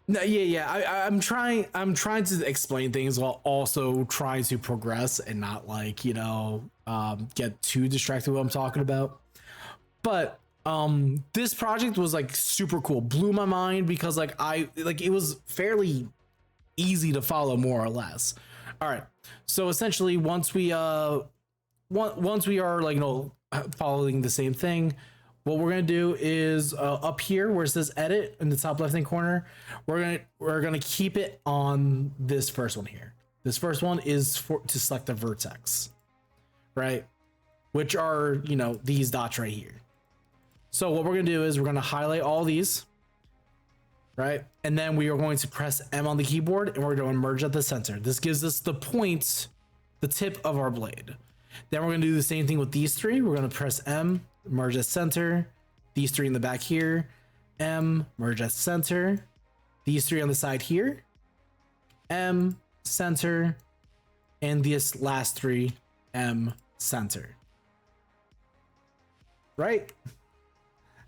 No, yeah. I'm trying. I'm trying to explain things while also trying to progress and not like get too distracted with what I'm talking about. But this project was like super cool, blew my mind because it was fairly easy to follow more or less. All right, so essentially once we are following the same thing, what we're gonna do is up here where it says edit in the top left hand corner, we're gonna keep it on this first one here. This first one is to select the vertex, right? Which are these dots right here. So what we're gonna do is we're gonna highlight all these, right? And then we are going to press M on the keyboard and we're going to merge at the center. This gives us the point, the tip of our blade. Then we're gonna do the same thing with these three. We're gonna press M, merge at center. These three in the back here, M, merge at center. These three on the side here, M, center. And this last three, M, center. Right?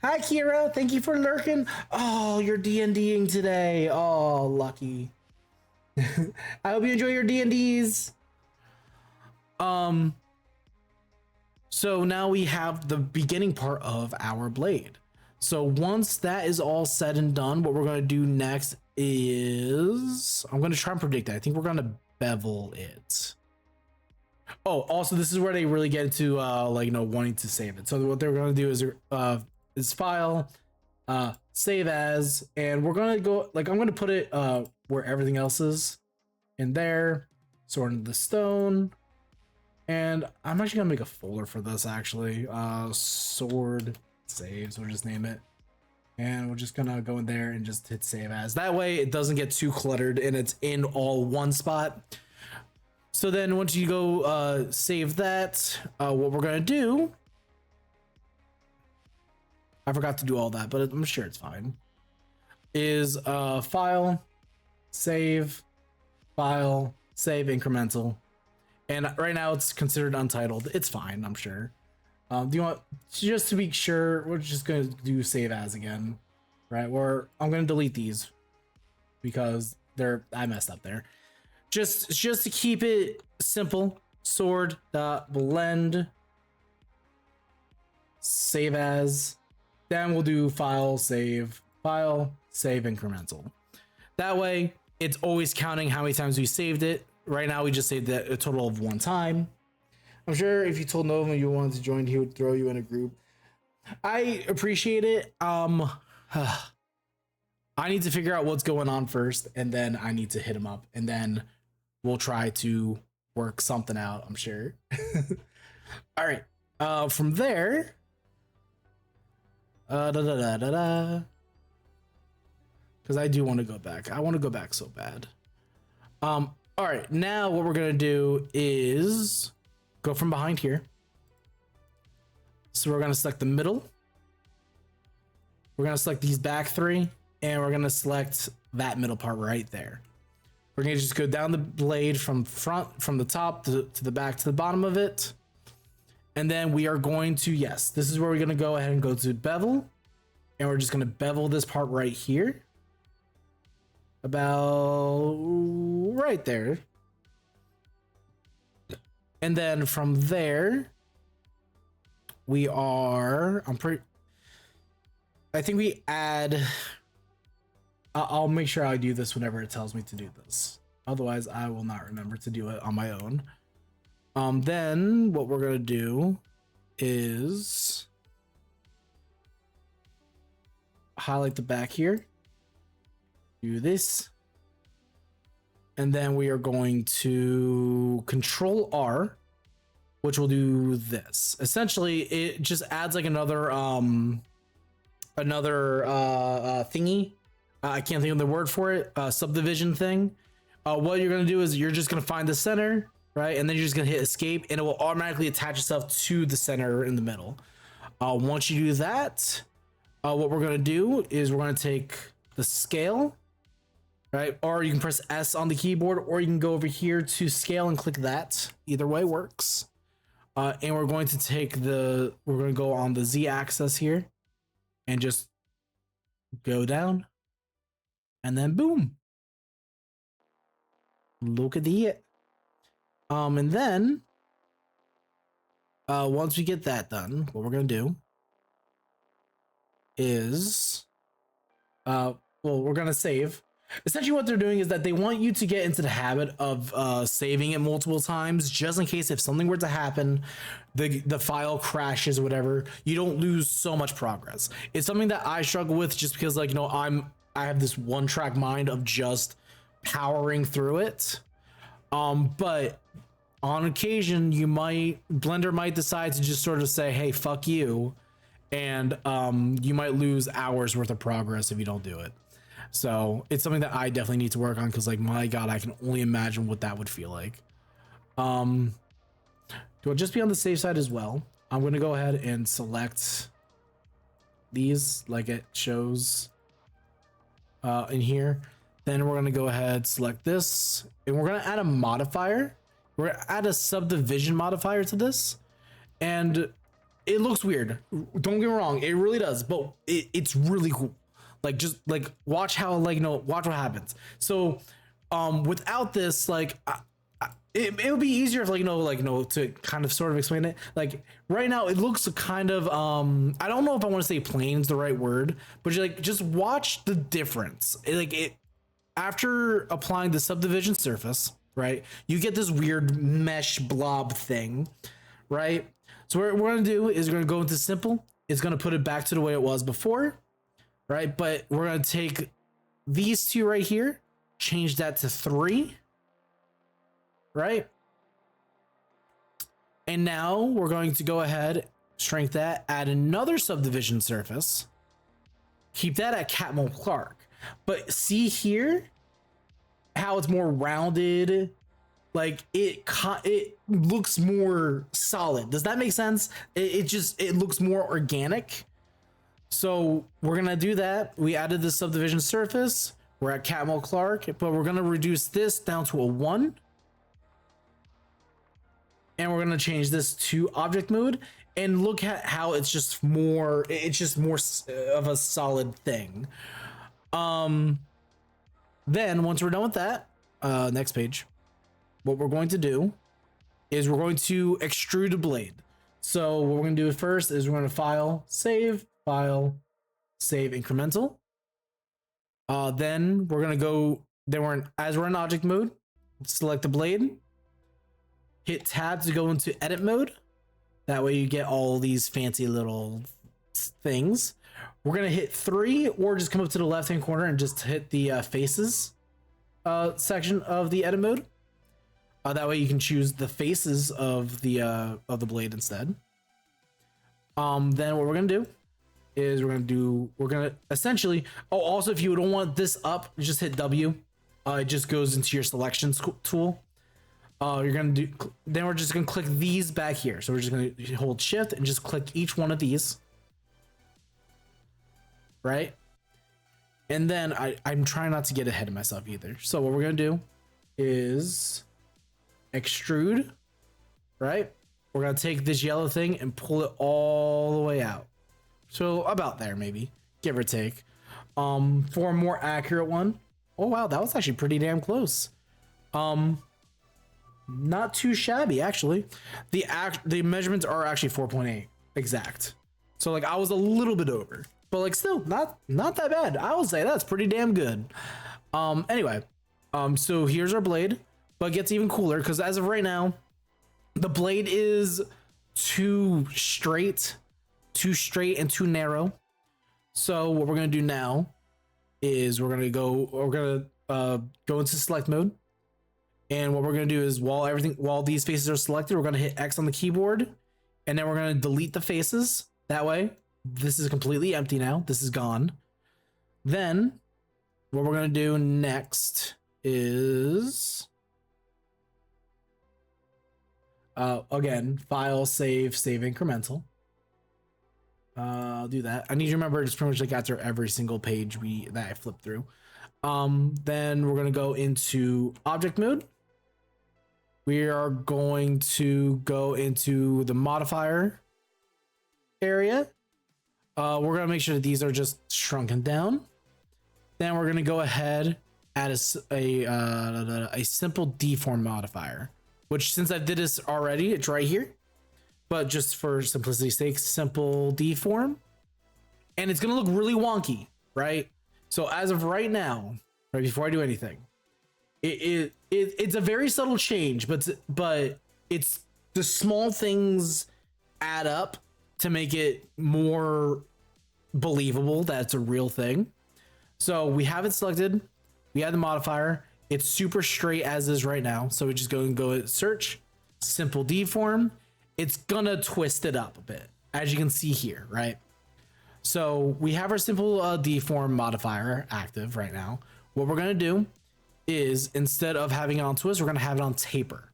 Hi, Kira. Thank you for lurking. Oh, you're D&Ding today. Oh, lucky. I hope you enjoy your D&Ds. So now we have the beginning part of our blade. So once that is all said and done, what we're going to do next is I'm going to try and predict that. I think we're going to bevel it. Oh, also this is where they really get into wanting to save it. So what they're going to do is file, save as, and we're going to go I'm going to put it where everything else is in there, sort of the stone. And I'm actually gonna make a folder for this actually. Sword saves, we'll just name it. And we're just gonna go in there and just hit save as. That way it doesn't get too cluttered and it's in all one spot. So then once you go save that, what we're gonna do, I forgot to do all that, but I'm sure it's fine, is file, save incremental. And right now it's considered untitled. It's fine, I'm sure. Do you want, just to be sure, we're just gonna do save as again, right? Or I'm gonna delete these because I messed up there. Just to keep it simple, sword.blend, save as, then we'll do file, save incremental. That way it's always counting how many times we saved it. Right now, we just saved that a total of one time. I'm sure if you told Nova you wanted to join, he would throw you in a group. I appreciate it. I need to figure out what's going on first, and then I need to hit him up, and then we'll try to work something out, I'm sure. All right. From there, because I do want to go back. I want to go back so bad. All right, now what we're gonna do is go from behind here. So we're gonna select the middle. We're gonna select these back three, and we're gonna select that middle part right there. We're gonna just go down the blade from the top to the back to the bottom of it. And then we are going to, yes, this is where we're gonna go ahead and go to bevel. And we're just gonna bevel this part right here. About right there. And then from there, I think we add, I'll make sure I do this whenever it tells me to do this. Otherwise, I will not remember to do it on my own. Then what we're gonna do is highlight the back here. Do this, and then we are going to Control R, which will do this. Essentially, it just adds like another thingy. I can't think of the word for it. Subdivision thing. What you're gonna do is you're just gonna find the center, right, and then you're just gonna hit escape, and it will automatically attach itself to the center in the middle. Once you do that, what we're gonna do is we're gonna take the scale. Right, or you can press S on the keyboard, or you can go over here to scale and click that. Either way works. And we're going to go on the Z axis here and just go down And then boom. Look at the it. And then once we get that done, what we're gonna do is well, we're gonna save. Essentially what they're doing is that they want you to get into the habit of saving it multiple times, just in case if something were to happen, the file crashes or whatever, you don't lose so much progress. It's something that I struggle with just because, like, you know, I have this one track mind of just powering through it. But on occasion Blender might decide to just sort of say, hey, fuck you, and you might lose hours worth of progress if you don't do it. So it's something that I definitely need to work on, because, like, my god, I can only imagine what that would feel like. Do I just be on the safe side as well? I'm gonna go ahead and select these like it shows in here. Then we're gonna go ahead, select this, and we're gonna add a modifier. We're gonna add a subdivision modifier to this, and it looks weird. Don't get me wrong, it really does, but it's really cool. Like, just like watch how, like, you know, watch what happens. So without this, like, it would be easier if, like, you know, to kind of sort of explain it. Like, right now it looks kind of I don't know if I want to say plain is the right word, but you're like, just watch the difference. After applying the subdivision surface, right, you get this weird mesh blob thing, right? So what we're gonna do is we're gonna go into simple. It's gonna put it back to the way it was before, right? But we're gonna take these two right here, change that to 3, right? And now we're going to go ahead, shrink that, add another subdivision surface, keep that at Catmull Clark. But see here how it's more rounded, like it looks more solid. Does that make sense? It looks more organic. So we're gonna do that. We added the subdivision surface. We're at Catmull Clark, but we're gonna reduce this down to a 1. And we're gonna change this to object mode, and look at how it's just more of a solid thing. Then once we're done with that, next page, what we're going to do is we're going to extrude a blade. So what we're gonna do first is we're gonna file, save incremental. Then we're gonna go, as we're in object mode, select the blade, hit tab to go into edit mode. That way you get all these fancy little things. We're gonna hit 3, or just come up to the left hand corner and just hit the faces section of the edit mode. That way you can choose the faces of the blade instead. Then what we're gonna do is we're gonna essentially, also, if you don't want this up, just hit W. It just goes into your selections tool. Then we're just gonna click these back here. So we're just gonna hold shift and just click each one of these, right? And then I'm trying not to get ahead of myself either. So what we're gonna do is extrude, right? We're gonna take this yellow thing and pull it all the way out. So about there, maybe, give or take. For a more accurate one, oh wow, that was actually pretty damn close. Not too shabby, actually. The measurements are actually 4.8 exact. So, like, I was a little bit over, but, like, still not that bad. I would say that's pretty damn good. Anyway, so here's our blade, but it gets even cooler because as of right now, the blade is too straight and too narrow. So what we're gonna do now is we're gonna go into select mode. And what we're gonna do is while these faces are selected, we're gonna hit X on the keyboard, and then we're gonna delete the faces. That way, this is completely empty now. This is gone. Then, what we're gonna do next is again, file, save incremental. I'll do that. I need to remember it's pretty much like after every single page that I flip through. Then we're gonna go into object mode. We are going to go into the modifier area. We're gonna make sure that these are just shrunken down. Then we're gonna go ahead add a simple deform modifier, which since I did this already, it's right here. But just for simplicity's sake, simple deform, and it's gonna look really wonky, right? So as of right now, right before I do anything, it's a very subtle change, but it's the small things add up to make it more believable that it's a real thing. So we have it selected, we add the modifier, it's super straight as is right now. So we just go and go search simple deform. It's gonna twist it up a bit, as you can see here, right? So we have our simple deform modifier active right now. What we're gonna do is, instead of having it on twist, we're gonna have it on taper,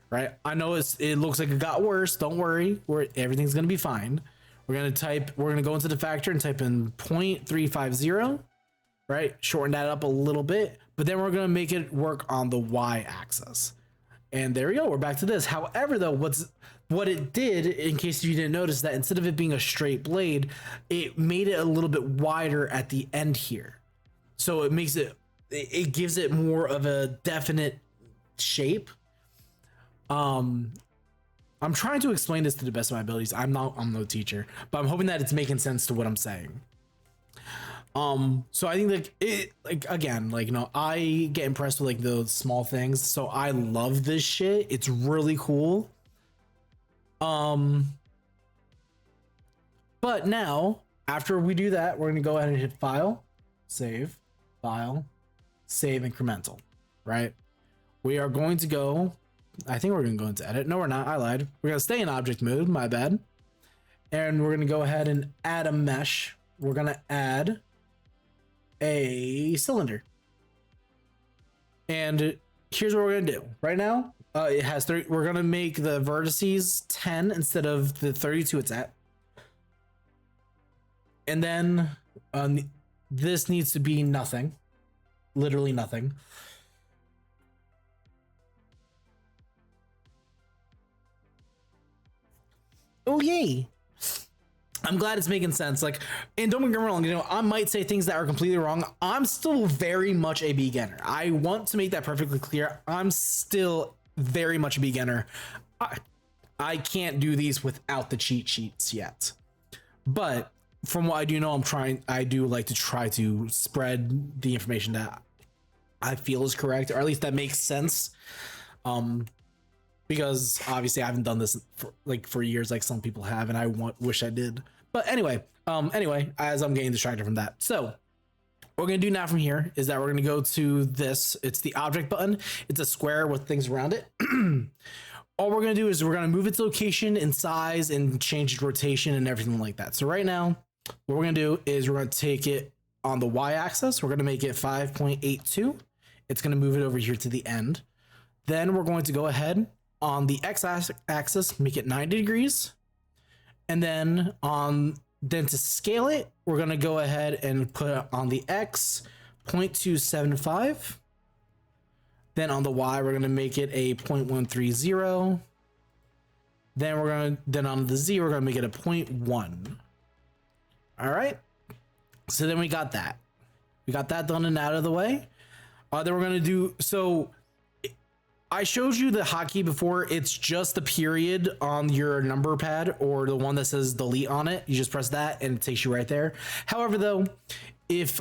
right? I know it looks like it got worse. Don't worry, everything's gonna be fine. We're gonna go into the factor and type in 0.350, right? Shorten that up a little bit, but then we're gonna make it work on the Y axis. And there we go, we're back to this. However, though, what it did, in case you didn't notice, that instead of it being a straight blade, it made it a little bit wider at the end here. So it gives it more of a definite shape. I'm trying to explain this to the best of my abilities. I'm no teacher, but I'm hoping that it's making sense to what I'm saying. So I think I get impressed with like the small things. So I love this shit. It's really cool. But now after we do that, we're gonna go ahead and hit file, save, incremental, right? We are going to go, I think we're gonna go into edit. No, we're not, I lied. We're gonna stay in object mode, my bad. And we're gonna go ahead and add a mesh. We're gonna add a cylinder. And here's what we're gonna do. Right now, it has 30, we're gonna make the vertices 10 instead of the 32 it's at. And then this needs to be nothing. Literally nothing. Oh yay! I'm glad it's making sense. Like, and don't get me wrong, you know, I might say things that are completely wrong. I'm still very much a beginner. I want to make that perfectly clear. I'm still very much a beginner. I can't do these without the cheat sheets yet. But from what I do know, I do like to try to spread the information that I feel is correct, or at least that makes sense. Because obviously I haven't done this for years like some people have, and I wish I did. But anyway, as I'm getting distracted from that. So what we're gonna do now from here is that we're gonna go to this. It's the object button. It's a square with things around it. All we're gonna do is we're gonna move its location and size and change its rotation and everything like that. So right now, what we're gonna do is we're gonna take it on the Y axis. We're gonna make it 5.82. It's gonna move it over here to the end. Then we're going to go ahead on the X axis, make it 90 degrees. And then to scale it, we're gonna go ahead and put it on the X 0.275. Then on the Y, we're gonna make it a 0.130. Then on the Z, we're gonna make it a 0.1. All right. So then we got that. We got that done and out of the way. Then we're gonna do, so I showed you the hotkey before. It's just the period on your number pad, or the one that says delete on it. You just press that and it takes you right there. However, though, if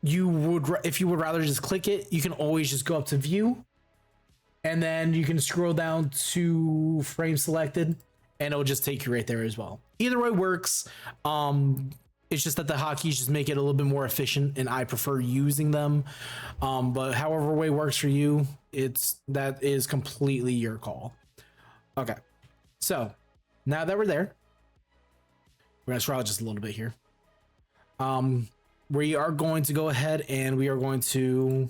you would rather just click it, you can always just go up to view, and then you can scroll down to frame selected, and it'll just take you right there as well. Either way works. It's just that the hotkeys just make it a little bit more efficient, and I prefer using them. But however way works for you, that is completely your call. Okay, so now that we're there, we're gonna scroll just a little bit here. We are going to go ahead and we are going to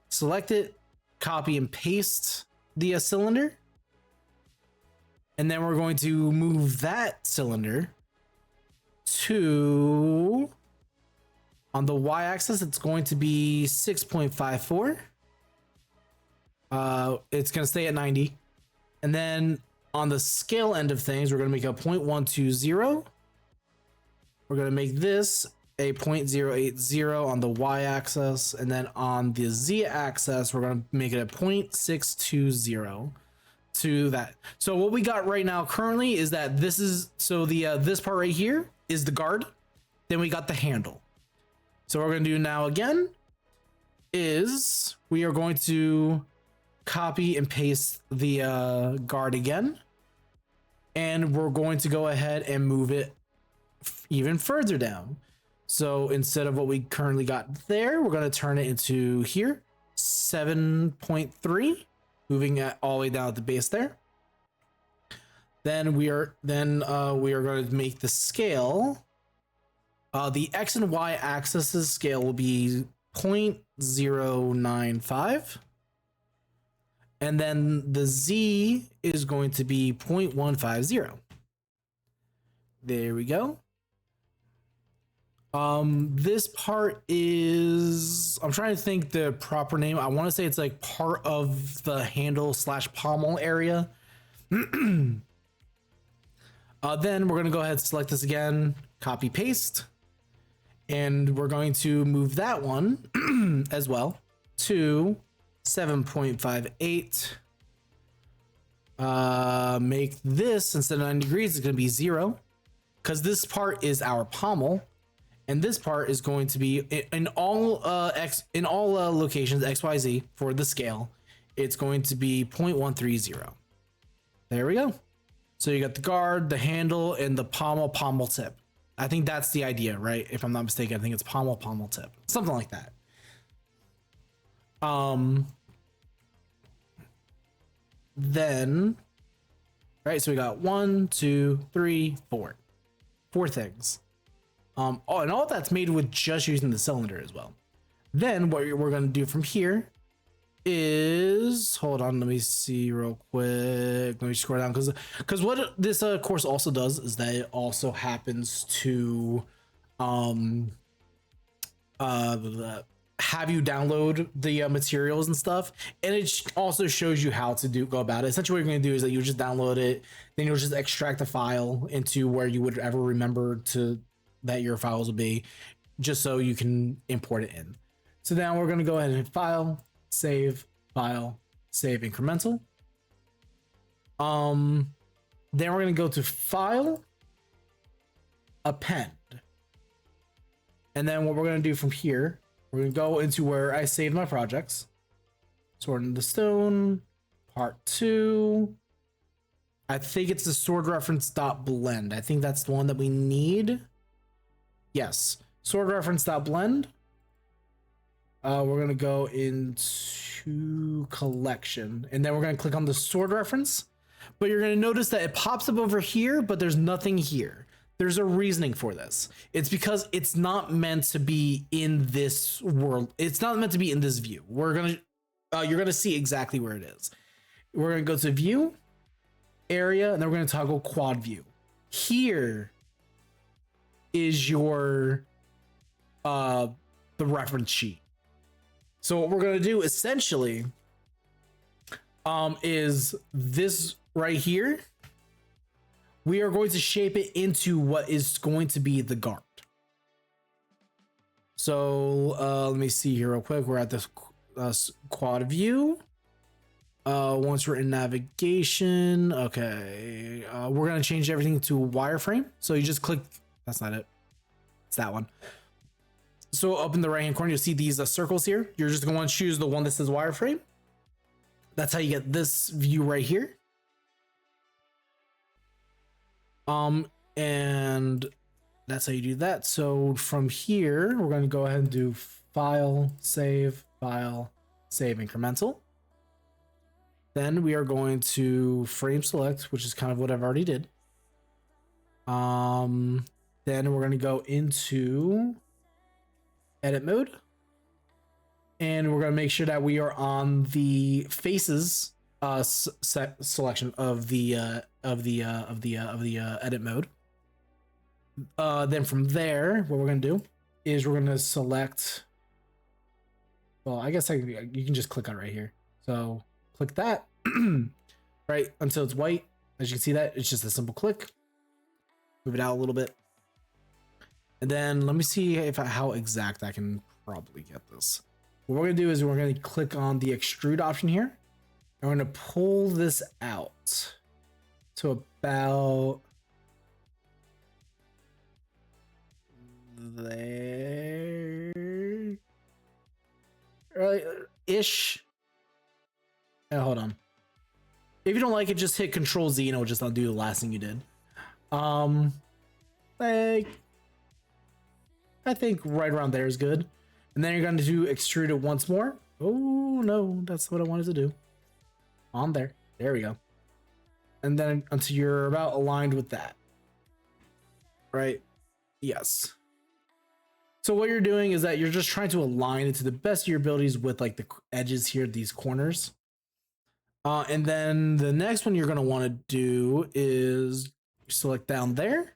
select it, copy and paste the cylinder, and then we're going to move that cylinder to, on the Y axis, it's going to be 6.54. It's going to stay at 90. And then on the scale end of things, we're going to make a 0.120. We're going to make this a 0.080 on the y-axis, and then on the z-axis we're going to make it a 0.620 to that. So what we got right now currently is that this is, so the this part right here is the guard, then we got the handle. So what we're going to do now again is we are going to copy and paste the guard again, and we're going to go ahead and move it even further down. So instead of what we currently got there, we're going to turn it into here, 7.3, moving it all the way down at the base there. Then we are going to make the scale. The X and Y axis scale will be 0.095. And then the Z is going to be 0.150. There we go. This part is, I'm trying to think the proper name. I want to say it's like part of the handle / pommel area. Then we're going to go ahead and select this again, copy paste, and we're going to move that one as well to 7.58. Make this, instead of 90 degrees, it's going to be 0, because this part is our pommel. And this part is going to be in all locations XYZ for the scale. It's going to be 0.130. There we go. So you got the guard, the handle, and the pommel tip. I think that's the idea, right? If I'm not mistaken, I think it's pommel tip, something like that. Then, right. So we got 1, 2, 3, 4 things. And all that's made with just using the cylinder as well. Then what we're going to do from here is, hold on, let me see real quick. Let me scroll down, because what this course also does is that it also happens to have you download the materials and stuff, and it also shows you how to go about it. Essentially what you're going to do is that you just download it, then you'll just extract the file into where you would ever remember that your files will be, just so you can import it in. So now we're going to go ahead and hit file, save incremental. Then we're going to go to file, append. And then what we're going to do from here, we're going to go into where I saved my projects. Sword in the Stone, part 2. I think it's the sword reference.blend. I think that's the one that we need. Yes, sword reference.blend. We're going to go into collection, and then we're going to click on the sword reference, but you're going to notice that it pops up over here, but there's nothing here. There's a reasoning for this. It's because it's not meant to be in this world. It's not meant to be in this view. You're going to see exactly where it is. We're going to go to view, area, and then we're going to toggle quad view. Here is your the reference sheet. So what we're going to do essentially is this right here. We are going to shape it into what is going to be the guard. So let me see here real quick. We're at this quad view. Once we're in navigation, okay, we're going to change everything to wireframe. So you just click, that's not it, it's that one. So up in the right hand corner, you'll see these circles here. You're just going to choose the one that says wireframe. That's how you get this view right here. And that's how you do that. So from here, we're going to go ahead and do file, save incremental. Then we are going to frame select, which is kind of what I've already did. Then we're going to go into edit mode, and we're going to make sure that we are on the faces selection of the edit mode. Then from there, what we're going to do is we're going to select, well, I guess you can just click on it right here. So click that right until it's white. As you can see, that it's just a simple click. Move it out a little bit. And then let me see if how exact I can probably get this. What we're gonna do is we're gonna click on the extrude option here. And we're gonna pull this out to about there, ish. Hold on. If you don't like it, just hit Control Z and it'll just undo the last thing you did. Like, I think right around there is good. And then you're going to do extrude it once more. Oh no, that's what I wanted to do. On there. There we go. And then until you're about aligned with that. Right? Yes. So what you're doing is that you're just trying to align it to the best of your abilities with like the edges here, these corners. And then the next one you're going to want to do is select down there.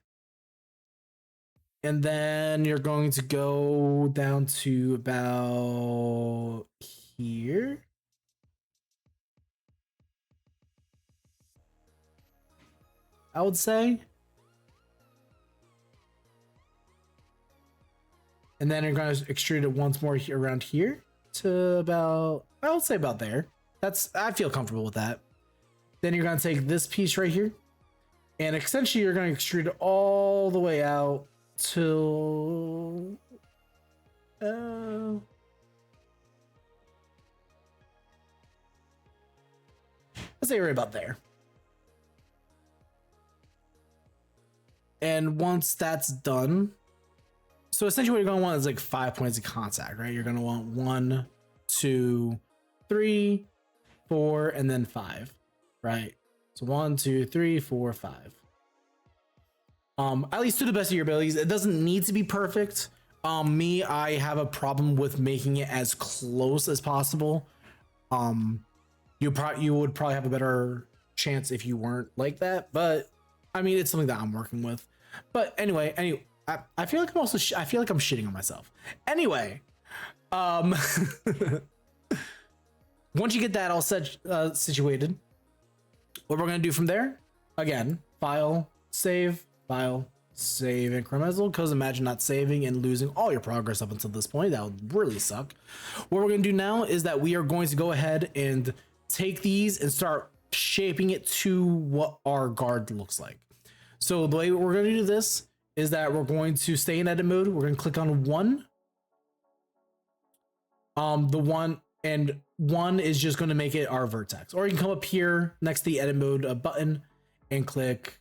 And then you're going to go down to about here. I would say. And then you're going to extrude it once more here, around here to about, I would say about there. I feel comfortable with that. Then you're going to take this piece right here. And essentially you're going to extrude it all the way out till let's say right about there. And once that's done, so essentially what you're going to want is like 5 points of contact, right? You're going to want 1, 2, 3, 4, and then 5, right? So 1, 2, 3, 4, 5. At least to the best of your abilities. It doesn't need to be perfect. I have a problem with making it as close as possible. You would probably have a better chance if you weren't like that, but I mean, it's something that I'm working with. But anyway, I feel like I feel like I'm shitting on myself. Anyway, once you get that all situated, what we're gonna do from there, again, file, save, incremental, because imagine not saving and losing all your progress up until this point. That would really suck. What we're gonna do now is that we are going to go ahead and take these and start shaping it to what our guard looks like. So the way we're gonna do this is that we're going to stay in edit mode. We're gonna click on 1. The 1 and 1 is just gonna make it our vertex. Or you can come up here next to the edit mode button and click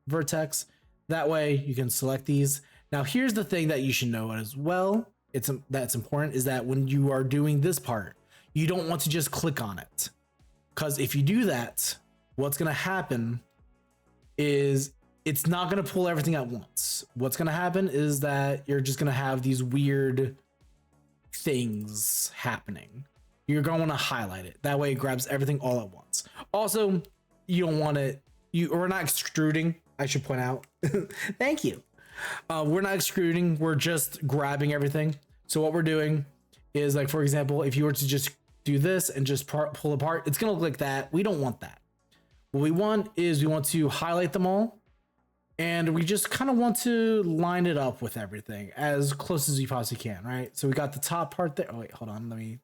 vertex. That way you can select these. Now here's the thing that you should know as well. That's important is that when you are doing this part, you don't want to just click on it, because if you do that, what's going to happen is it's not going to pull everything at once. What's going to happen is that you're just going to have these weird things happening. You're going to want to highlight it. That way it grabs everything all at once. Also, you don't want it. We're not extruding, I should point out. Thank you. We're not extruding, we're just grabbing everything. So what we're doing is, like, for example, if you were to just do this and just pull apart, it's gonna look like that. We don't want that. What we want is we want to highlight them all, and we just kind of want to line it up with everything as close as we possibly can, right? So we got the top part there. Oh wait, hold on, we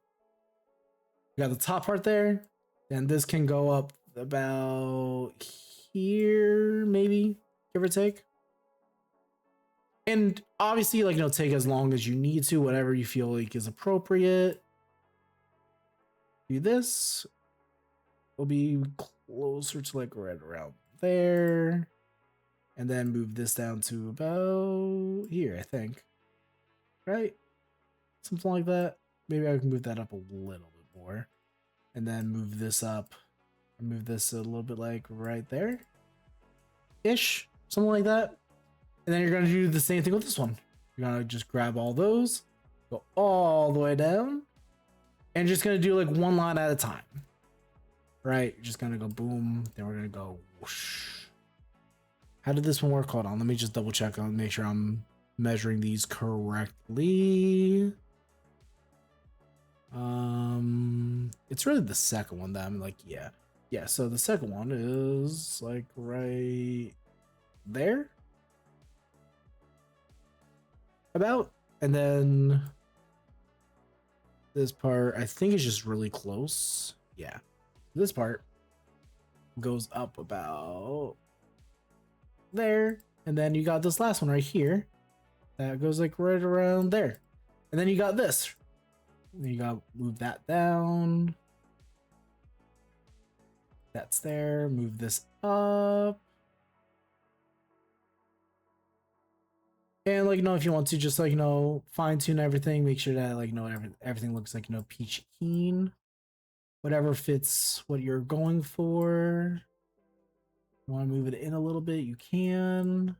got the top part there, and this can go up about here, maybe, give or take. And obviously, like, take as long as you need to, whatever you feel like is appropriate. Do this. We'll be closer to like right around there. And then move this down to about here, I think. Right? Something like that. Maybe I can move that up a little bit more. And then move this up. Move this a little bit like right there. Ish. Something like that. And then you're going to do the same thing with this one. You're going to just grab all those. Go all the way down. And just going to do like one line at a time. Right? You're just going to go boom. Then we're going to go whoosh. How did this one work? Hold on. Let me just double check and make sure I'm measuring these correctly. It's really the second one that I'm like, yeah. Yeah, so the second one is like right there. about. And then this part, I think, is just really close. Yeah. This part goes up about there. And then you got this last one right here that goes like right around there. And then you got this. You got to move that down. That's there. Move this up. And like, you know, if you want to just like, you know, fine tune everything, make sure that like, you know, everything looks like, you know, peachy keen, whatever fits what you're going for. You want to move it in a little bit, you can.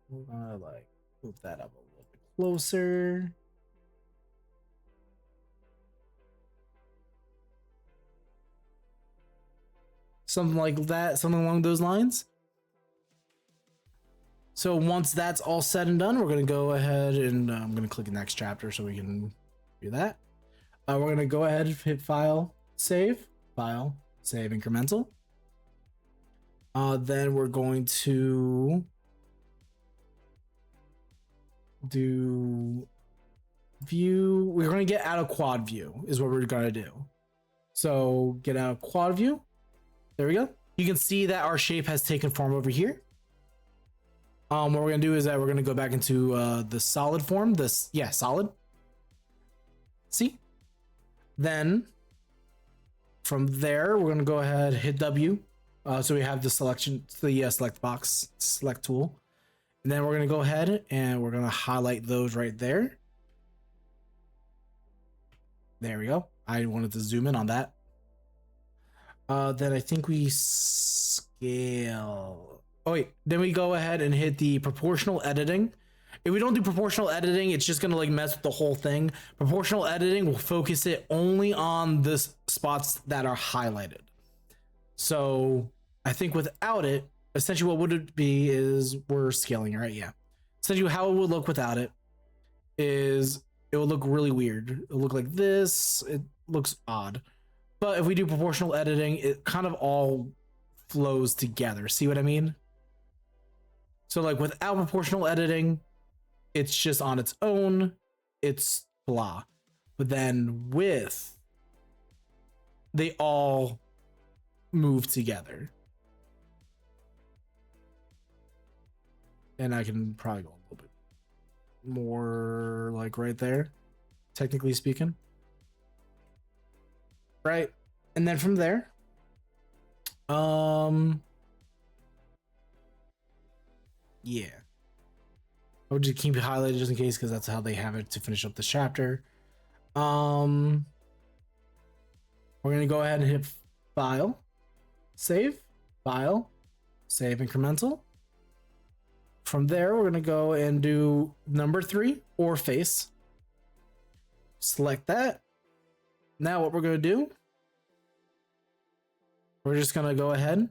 We're gonna like move that up a little bit closer. Something like that, something along those lines. So once that's all said and done, we're going to go ahead and I'm going to click the next chapter so we can do that. We're going to go ahead and hit file, save incremental. Then we're going to do view. We're going to get out of quad view is what we're going to do. So get out of quad view. There we go. You can see that our shape has taken form over here. What we're gonna do is that we're gonna go back into the solid form. Solid. See? Then from there, we're gonna go ahead, hit W. So we have the selection, the select box, select tool. And then we're gonna go ahead and we're gonna highlight those right there. There we go. I wanted to zoom in on that. Then I think we scale. Oh wait, then we go ahead and hit the proportional editing. If we don't do proportional editing, it's just gonna like mess with the whole thing. Proportional editing will focus it only on the spots that are highlighted. So I think without it, essentially what would it be is we're scaling it, right? Yeah. Essentially how it would look without it is it will look really weird. It'll look like this. It looks odd. But if we do proportional editing, it kind of all flows together. See what I mean? So like without proportional editing, it's just on its own. It's blah. But then with, they all move together. And I can probably go a little bit more like right there, technically speaking. Right. And then from there, yeah, I would just keep it highlighted just in case, because that's how they have it to finish up the chapter. We're gonna go ahead and hit file, save incremental. From there, we're gonna go and do number 3 or face. Select that. Now what we're gonna do, we're just gonna go ahead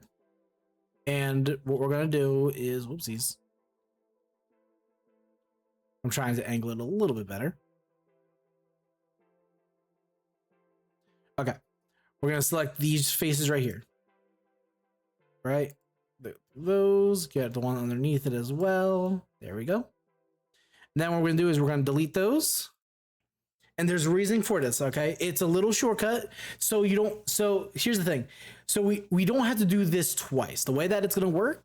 and what we're gonna do is, whoopsies. I'm trying to angle it a little bit better. Okay. We're gonna select these faces right here. Right? Those, get the one underneath it as well. There we go. Now what we're gonna do is we're gonna delete those. And there's a reason for this, okay? It's a little shortcut. So you don't, so here's the thing. So we don't have to do this twice. The way that it's gonna work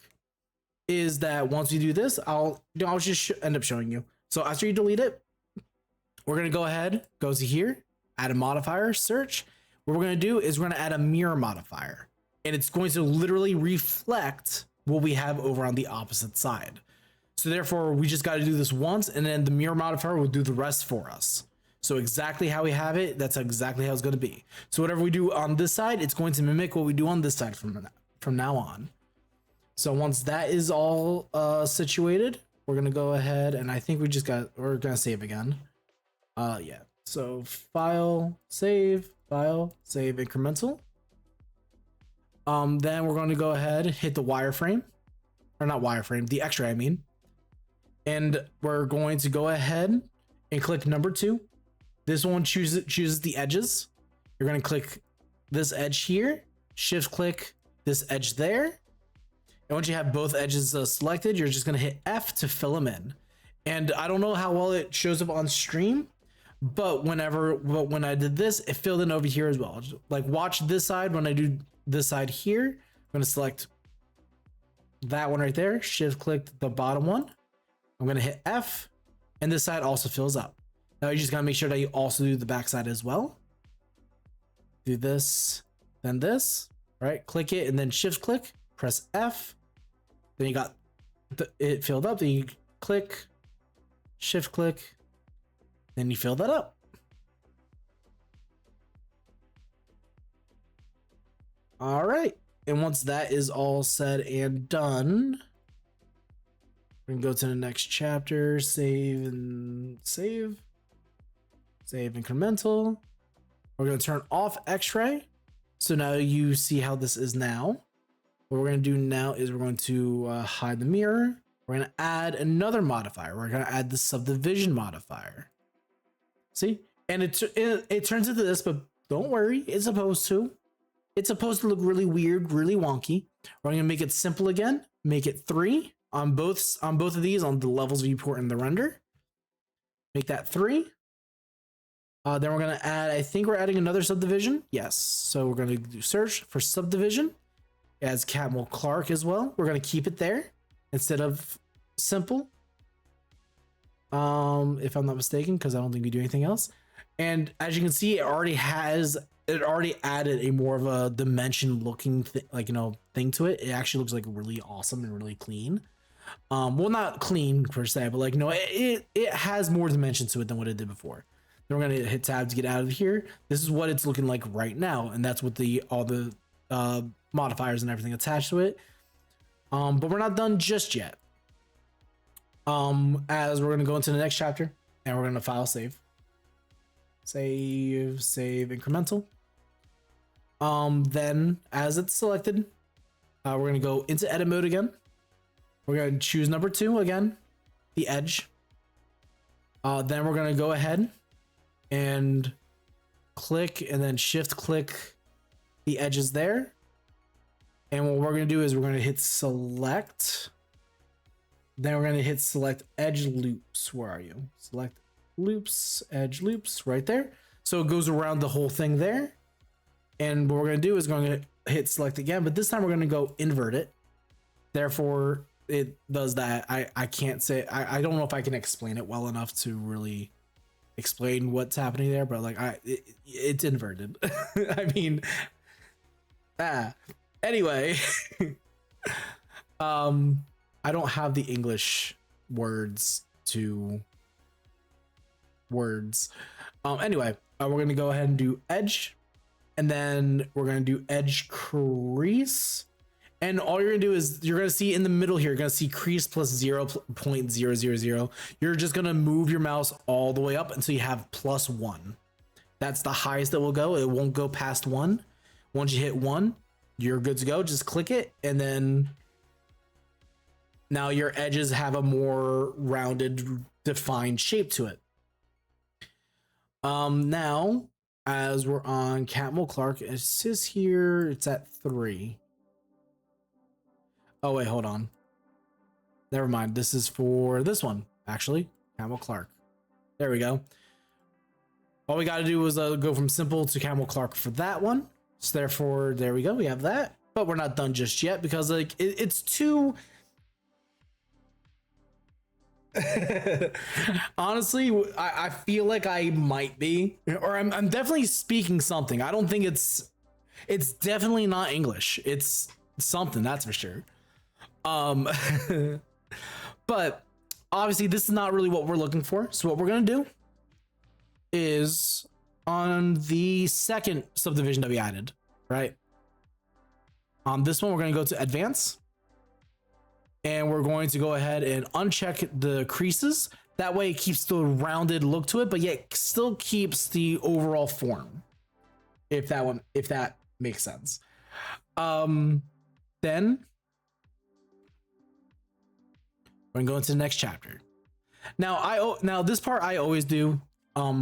is that once we do this, I'll just end up showing you. So after you delete it, we're gonna go ahead, go to here, add a modifier, search. What we're gonna do is we're gonna add a mirror modifier, and it's going to literally reflect what we have over on the opposite side. So therefore, we just gotta do this once, and then the mirror modifier will do the rest for us. So exactly how we have it, that's exactly how it's gonna be. So whatever we do on this side, it's going to mimic what we do on this side from now on. So once that is all situated, we're gonna go ahead and I think we're gonna save again. Yeah. So file, save incremental. Then we're going to go ahead, hit the wireframe, or not wireframe, the X-ray, I mean. And we're going to go ahead and click number 2. This one chooses the edges. You're going to click this edge here, shift click this edge there. And once you have both edges selected, you're just going to hit F to fill them in. And I don't know how well it shows up on stream, but when I did this, it filled in over here as well. Like watch this side. When I do this side here, I'm going to select that one right there, shift click the bottom one. I'm going to hit F, and this side also fills up. Now you just got to make sure that you also do the back side as well. Do this, then this, right? Click it and then shift click, press F. Then you got it filled up. Then you click, shift click, then you fill that up. All right. And once that is all said and done, we can go to the next chapter, save incremental. We're going to turn off X-ray. So now you see how this is now. What we're going to do now is we're going to hide the mirror. We're going to add another modifier. We're going to add the subdivision modifier. See? And it turns into this, but don't worry. It's supposed to. It's supposed to look really weird, really wonky. We're going to make it simple again. Make it 3 on both of these, on the levels viewport and the render. Make that 3. Then we're going to add, I think we're adding another subdivision. Yes. So we're going to do search for subdivision. It adds Catmull Clark as well. We're going to keep it there instead of simple. If I'm not mistaken, because I don't think we do anything else. And as you can see, it already added a more of a dimension looking thing to it. It actually looks like really awesome and really clean. Well, not clean per se, but it has more dimension to it than what it did before. Then we're going to hit tab to get out of here. This is what it's looking like right now. And that's with all the modifiers and everything attached to it. But we're not done just yet. As we're going to go into the next chapter and we're going to file save incremental. Then as it's selected, we're going to go into edit mode again. We're going to choose number 2 again, the edge. Then we're going to go ahead and click and then shift click the edges there. And what we're going to do is we're going to hit select. Then we're going to hit select edge loops. Where are you? Select loops, edge loops right there. So it goes around the whole thing there. And what we're going to do is going to hit select again, but this time we're going to go invert it. Therefore, it does that. I can't say, I don't know if I can explain it well enough to really explain what's happening there, but it's inverted. I mean, anyway, I don't have the English words to words. Anyway, we're going to go ahead and do edge, and then we're going to do edge crease. And all you're going to do is you're going to see in the middle here, you're going to see crease plus 0.000. You're just going to move your mouse all the way up until you have +1. That's the highest it will go. It won't go past 1. Once you hit 1, you're good to go. Just click it, and then now your edges have a more rounded, defined shape to it. Now, as we're on Catmull Clark, it says here it's at 3. Oh wait, hold on. Never mind. This is for this one, actually. Catmull Clark. There we go. All we got to do was go from simple to Catmull Clark for that one. So therefore, there we go. We have that. But we're not done just yet because it's too... Honestly, I feel like I might be, or I'm definitely speaking something. I don't think it's definitely not English. It's something, that's for sure. But obviously this is not really what we're looking for. So what we're going to do is on the second subdivision that we added, right? On this one, we're going to go to advance. And we're going to go ahead and uncheck the creases. That way it keeps the rounded look to it, but yet still keeps the overall form. If that makes sense. Then we're gonna go into the next chapter. Now this part I always do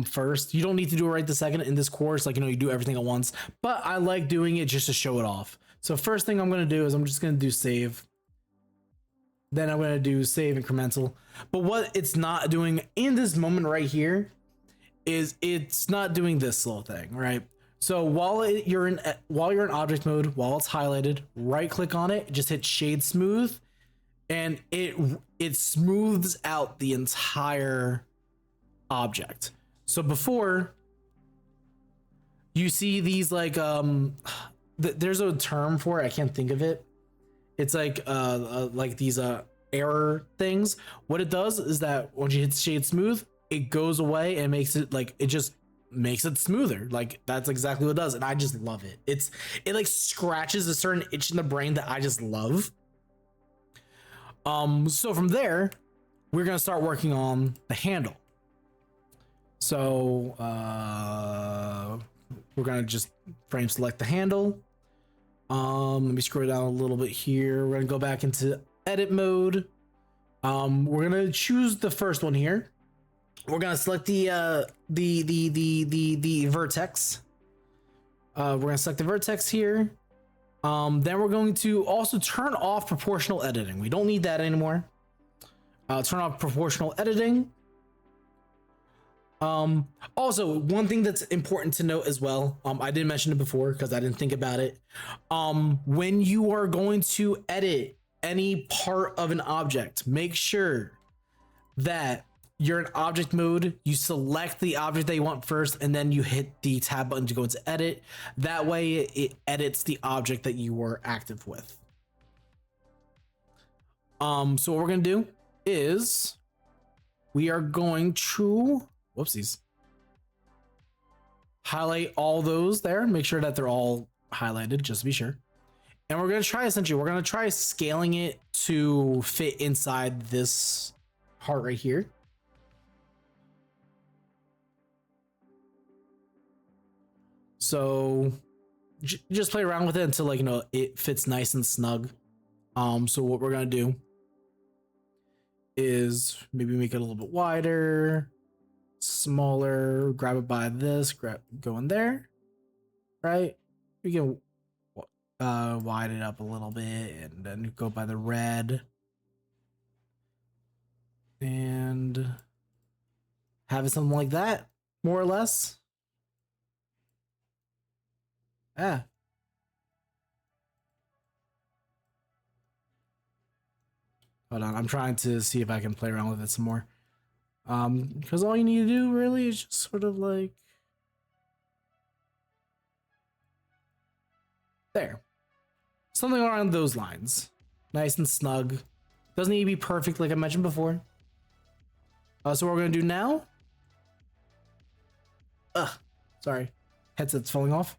first. You don't need to do it right the second in this course, you do everything at once, but I like doing it just to show it off. So first thing I'm gonna do is I'm just gonna do save. Then I'm gonna do save incremental. But what it's not doing in this moment right here is it's not doing this little thing, right? So you're in object mode, while it's highlighted, right click on it, just hit shade smooth, and it smooths out the entire object. So before, you see these like there's a term for it, I can't think of it. It's like these error things. What it does is that once you hit shade smooth, it goes away and makes it like, it just makes it smoother. Like that's exactly what it does, and I just love it. It like scratches a certain itch in the brain that I just love. So from there, we're gonna start working on the handle. So we're gonna just frame select the handle. Let me scroll down a little bit here. We're gonna go back into edit mode. We're gonna choose the first one here. We're gonna select the vertex. We're gonna select the vertex here. Then we're going to also turn off proportional editing. We don't need that anymore. Turn off proportional editing. Also, one thing that's important to note as well, I didn't mention it before because I didn't think about it. When you are going to edit any part of an object, make sure that you're in object mode, you select the object that you want first, and then you hit the tab button to go into edit. That way it edits the object that you were active with. So what we're gonna do is we are going to, whoopsies, highlight all those there, make sure that they're all highlighted just to be sure. And we're gonna try, essentially, we're gonna try scaling it to fit inside this part right here. So just play around with it until, like, you know, it fits nice and snug. So what we're gonna do is maybe make it a little bit wider, smaller, grab it by this, go in there, right? We can widen it up a little bit and then go by the red and have it something like that, more or less. Ah. Hold on, I'm trying to see if I can play around with it some more. Because all you need to do really is just sort of like there. Something around those lines. Nice and snug. Doesn't need to be perfect like I mentioned before. So what we're gonna do now. Sorry. Headset's falling off.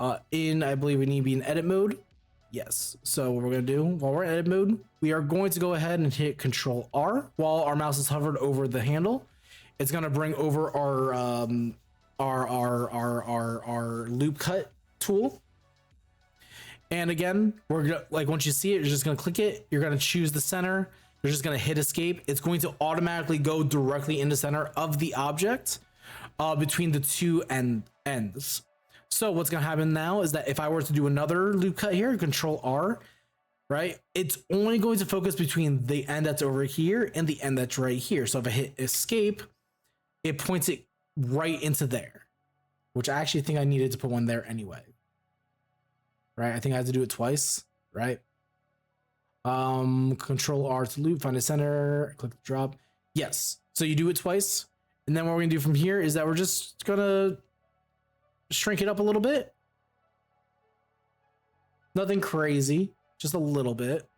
I believe we need to be in edit mode. Yes. So what we're gonna do while we're in edit mode, we are going to go ahead and hit Control R while our mouse is hovered over the handle. It's gonna bring over our loop cut tool. And again, we're gonna, like, once you see it, you're just gonna click it. You're gonna choose the center. You're just gonna hit escape. It's going to automatically go directly in the center of the object, between the two ends. So what's gonna happen now is that if I were to do another loop cut here, Control R, right? It's only going to focus between the end that's over here and the end that's right here. So if I hit escape, it points it right into there, which I actually think I needed to put one there anyway. Right? I think I had to do it twice, right? Control R to loop, find a center, click the drop. Yes. So you do it twice. And then what we're gonna do from here is that we're just gonna shrink it up a little bit. Nothing crazy, just a little bit.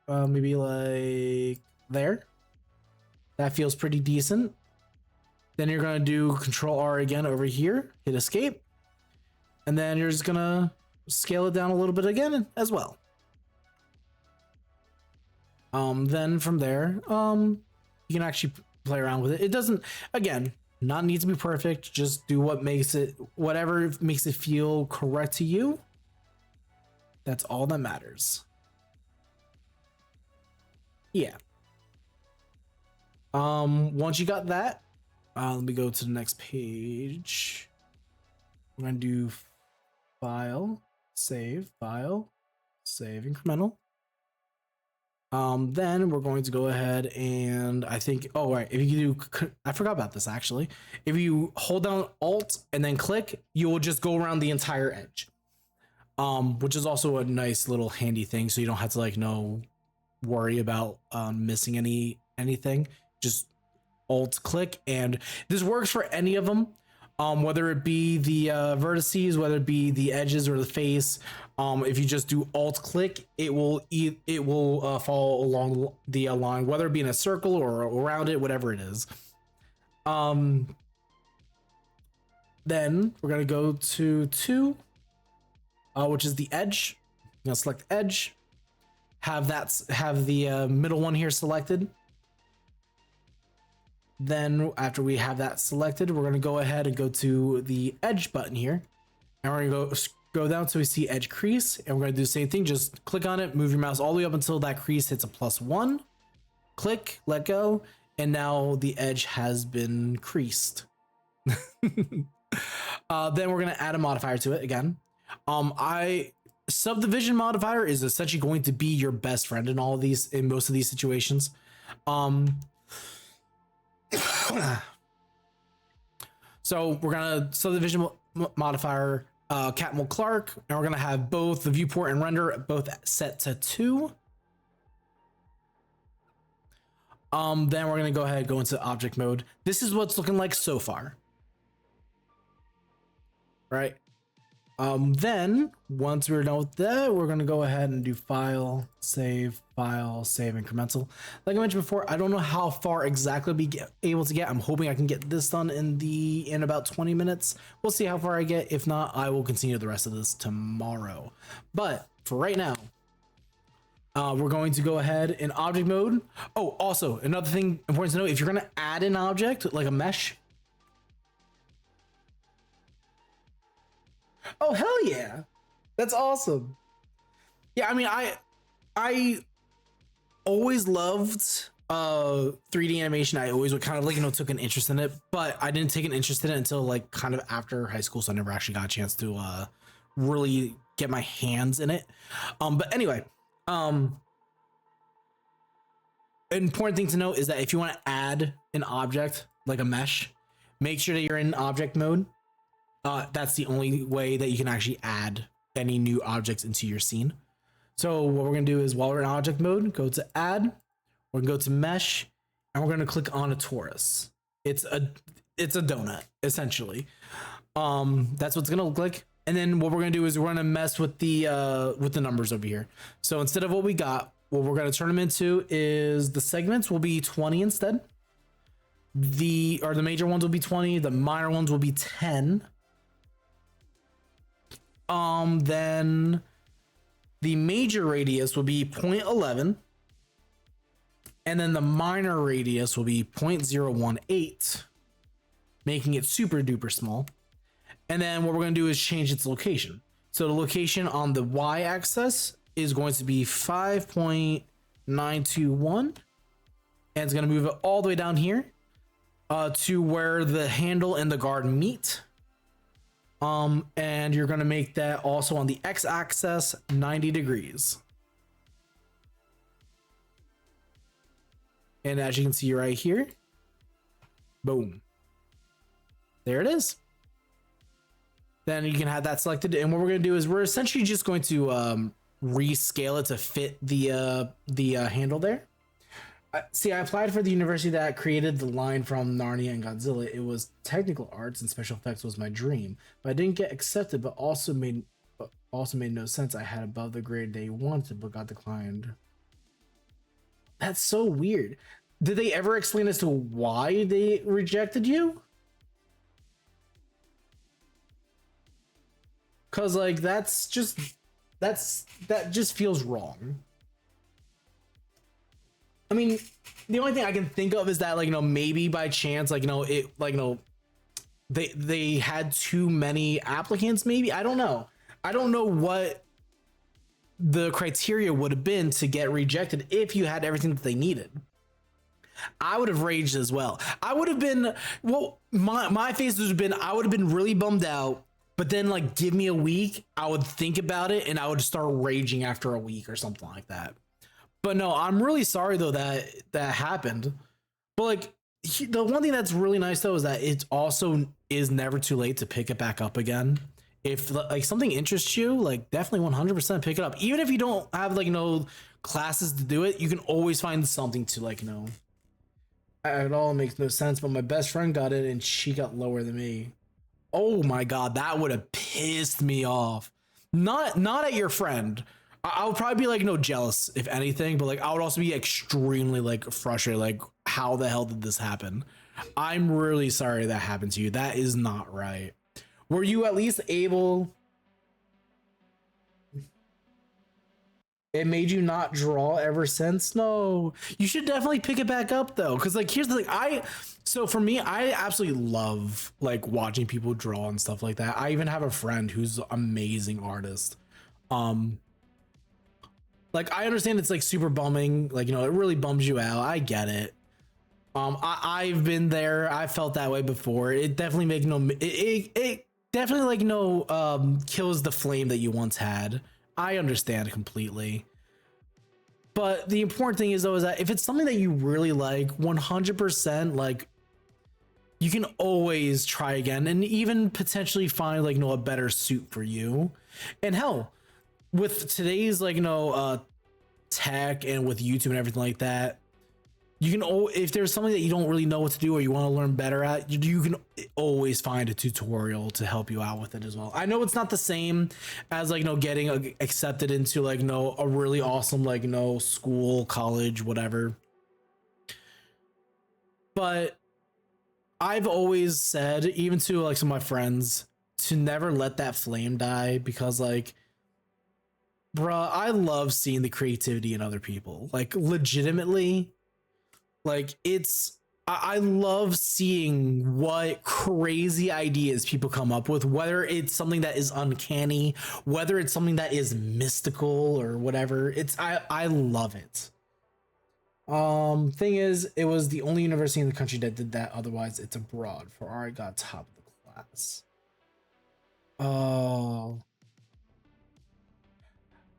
Maybe like there. That feels pretty decent. Then you're gonna do Control R again over here, hit escape. And then you're just gonna scale it down a little bit again as well. Then from there, you can actually play around with it. It doesn't, again, not need to be perfect. Just do whatever makes it feel correct to you. That's all that matters. Yeah. Once you got that, let me go to the next page. We're gonna do file, save incremental. Then we're going to go ahead and I think, oh, right. If you do, I forgot about this actually. If you hold down Alt and then click, you will just go around the entire edge. Which is also a nice little handy thing. So you don't have to like, worry about missing anything. Just Alt click, and this works for any of them. Whether it be the vertices, whether it be the edges or the face. If you just do Alt click, it will follow along the line, whether it be in a circle or around it, whatever it is. Then we're gonna go to 2, which is the edge. I'm gonna select edge. Have the middle one here selected. Then after we have that selected, we're gonna go ahead and go to the edge button here, and we're gonna go down so we see edge crease, and we're gonna do the same thing. Just click on it, move your mouse all the way up until that crease hits a +1. Click, let go, and now the edge has been creased. Then we're gonna add a modifier to it again. Subdivision modifier is essentially going to be your best friend in most of these situations. So we're gonna subdivision modifier Catmull Clark, and we're gonna have both the viewport and render both set to 2. Then we're gonna go ahead and go into object mode. This is what's looking like so far. Right. Then once we're done with that, we're gonna go ahead and do file, save, incremental. Like I mentioned before, I don't know how far exactly I'll be able to get. I'm hoping I can get this done in about 20 minutes. We'll see how far I get. If not, I will continue the rest of this tomorrow. But for right now, we're going to go ahead in object mode. Oh, also another thing important to know: if you're gonna add an object like a mesh. Oh, hell yeah. That's awesome. Yeah, I mean, I always loved 3D animation. I always would kind of like, took an interest in it, but I didn't take an interest in it until like kind of after high school, so I never actually got a chance to really get my hands in it. But anyway, important thing to note is that if you want to add an object like a mesh, make sure that you're in object mode. That's the only way that you can actually add any new objects into your scene. So what we're gonna do is, while we're in object mode, go to add, we're gonna go to mesh, and we're gonna click on a torus. It's a donut, essentially. That's what's gonna look like. And then what we're gonna do is we're gonna mess with the numbers over here. So instead of what we got, what we're gonna turn them into is the segments will be 20 instead. The major ones will be 20, the minor ones will be 10. Then the major radius will be 0.11, and then the minor radius will be 0.018, making it super duper small. And then what we're going to do is change its location. So the location on the y-axis is going to be 5.921, and it's going to move it all the way down here to where the handle and the guard meet. And you're going to make that also on the x-axis 90 degrees. And as you can see right here, boom, there it is. Then you can have that selected. And what we're going to do is we're essentially just going to rescale it to fit the handle there. See, I applied for the university that created the line from Narnia and Godzilla. It was technical arts and special effects was my dream, but I didn't get accepted. But also made no sense. I had above the grade they wanted, but got declined. That's so weird. Did they ever explain as to why they rejected you? Cause like that just feels wrong. I mean, the only thing I can think of is that, like, maybe by chance, like, they had too many applicants, maybe. I don't know. I don't know what the criteria would have been to get rejected if you had everything that they needed. I would have raged as well. I would have been, well, my face would have been, I would have been really bummed out, but then, like, give me a week, I would think about it, and I would start raging after a week or something like that. But no, I'm really sorry though that that happened. But like the one thing that's really nice though is that it also is never too late to pick it back up again. If like something interests you, like definitely 100% pick it up. Even if you don't have like classes to do it, you can always find something to like it all makes no sense. But my best friend got it and she got lower than me. Oh my god, that would have pissed me off. Not at your friend. I would probably be like jealous if anything, but like I would also be extremely like frustrated. Like how the hell did this happen? I'm really sorry that happened to you. That is not right. Were you at least able? It made you not draw ever since? No, you should definitely pick it back up though. Cause like here's the thing, so for me, I absolutely love like watching people draw and stuff like that. I even have a friend who's an amazing artist. Like I understand it's like super bumming, like it really bums you out. I get it. I've been there. I felt that way before. It definitely makes it definitely like kills the flame that you once had. I understand completely. But the important thing is though is that if it's something that you really like, 100% like you can always try again and even potentially find like a better suit for you. And hell, with today's like tech and with YouTube and everything like that, you can if there's something that you don't really know what to do or you want to learn better at, you can always find a tutorial to help you out with it as well. I know it's not the same as like getting accepted into like a really awesome like school, college, whatever, but I've always said, even to like some of my friends, to never let that flame die, because like bruh, I love seeing the creativity in other people. Like legitimately, like I love seeing what crazy ideas people come up with, whether it's something that is uncanny, whether it's something that is mystical or whatever. I love it. Thing is, it was the only university in the country that did that. Otherwise, it's abroad. For art, got top of the class. Oh.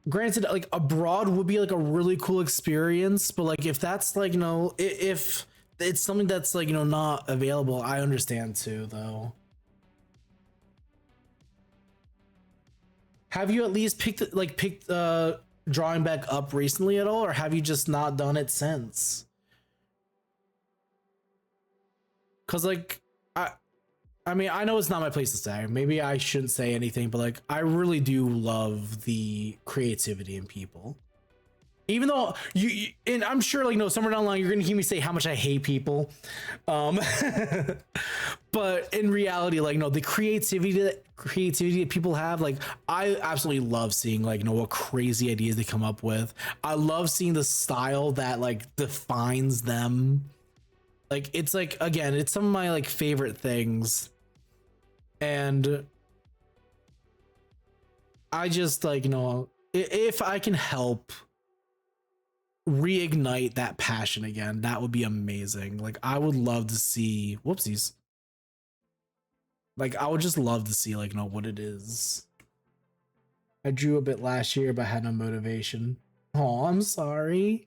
Granted, like abroad would be like a really cool experience, but like if that's like if it's something that's like not available, I understand too though. Have you at least picked drawing back up recently at all, or have you just not done it since? Because like I mean, I know it's not my place to say. Maybe I shouldn't say anything, but like, I really do love the creativity in people. Even though and I'm sure like somewhere down the line you're gonna hear me say how much I hate people, but in reality, like the creativity that people have, like I absolutely love seeing like what crazy ideas they come up with. I love seeing the style that like defines them. Like it's like, again, it's some of my like favorite things. And I just like if I can help reignite that passion again, that would be amazing. Like I would love to see whoopsies, like I would just love to see like what it is. I drew a bit last year but had no motivation. Oh, I'm sorry.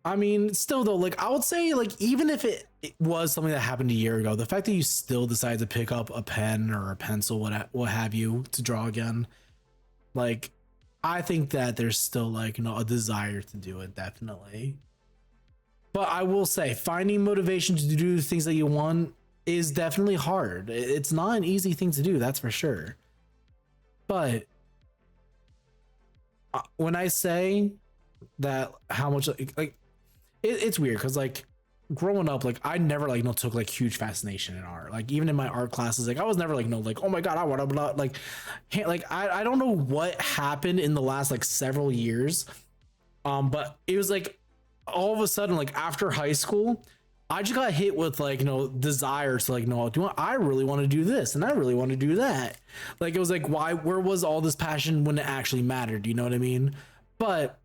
I mean, still though, like I would say, like even if it was something that happened a year ago, the fact that you still decide to pick up a pen or a pencil, what have you, to draw again, like I think that there's still like a desire to do it, definitely. But I will say, finding motivation to do the things that you want is definitely hard. It's not an easy thing to do, that's for sure. But when I say that, how much like it's weird because like growing up, like I never like took like huge fascination in art. Like even in my art classes, like I was never like like, oh my god, I want to like I don't know what happened in the last like several years, but it was like all of a sudden, like after high school, I just got hit with like desire to like I really want to do this and I really want to do that. Like it was like, where was all this passion when it actually mattered? You know what I mean? But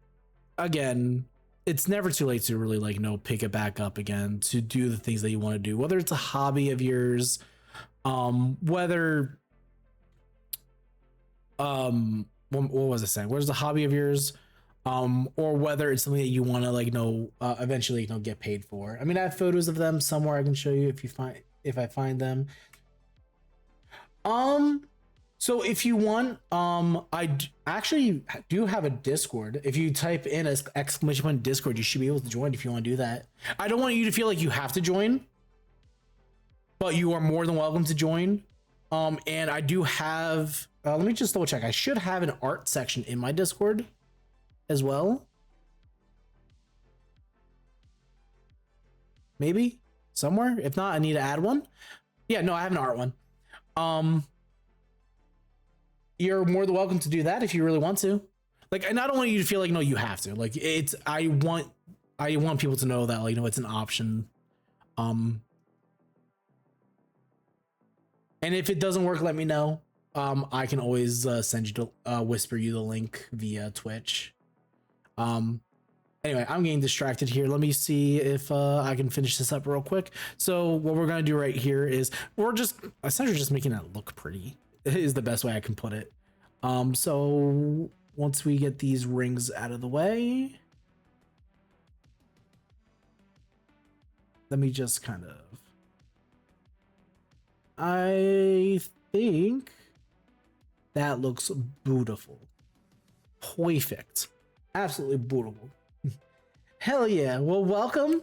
again, it's never too late to really like pick it back up again, to do the things that you want to do, whether it's a hobby of yours, whether what was I saying, where's the hobby of yours, or whether it's something that you want to like eventually get paid for. I mean, I have photos of them somewhere I can show you if I find them. So if you want, actually do have a Discord. If you type in exclamation point Discord, you should be able to join if you want to do that. I don't want you to feel like you have to join, but you are more than welcome to join. And I do have, let me just double check. I should have an art section in my Discord as well. Maybe somewhere. If not, I need to add one. Yeah, no, I have an art one. You're more than welcome to do that if you really want to. Like, and I don't want you to feel like, no, you have to. Like, I want people to know that, like, it's an option. And if it doesn't work, let me know. I can always send you to whisper you the link via Twitch. Anyway, I'm getting distracted here. Let me see if I can finish this up real quick. So what we're gonna do right here is we're just essentially just making it look pretty. Is the best way I can put it. So once we get these rings out of the way, let me just kind of, I think that looks beautiful. Perfect. Absolutely beautiful. Hell yeah. Well, welcome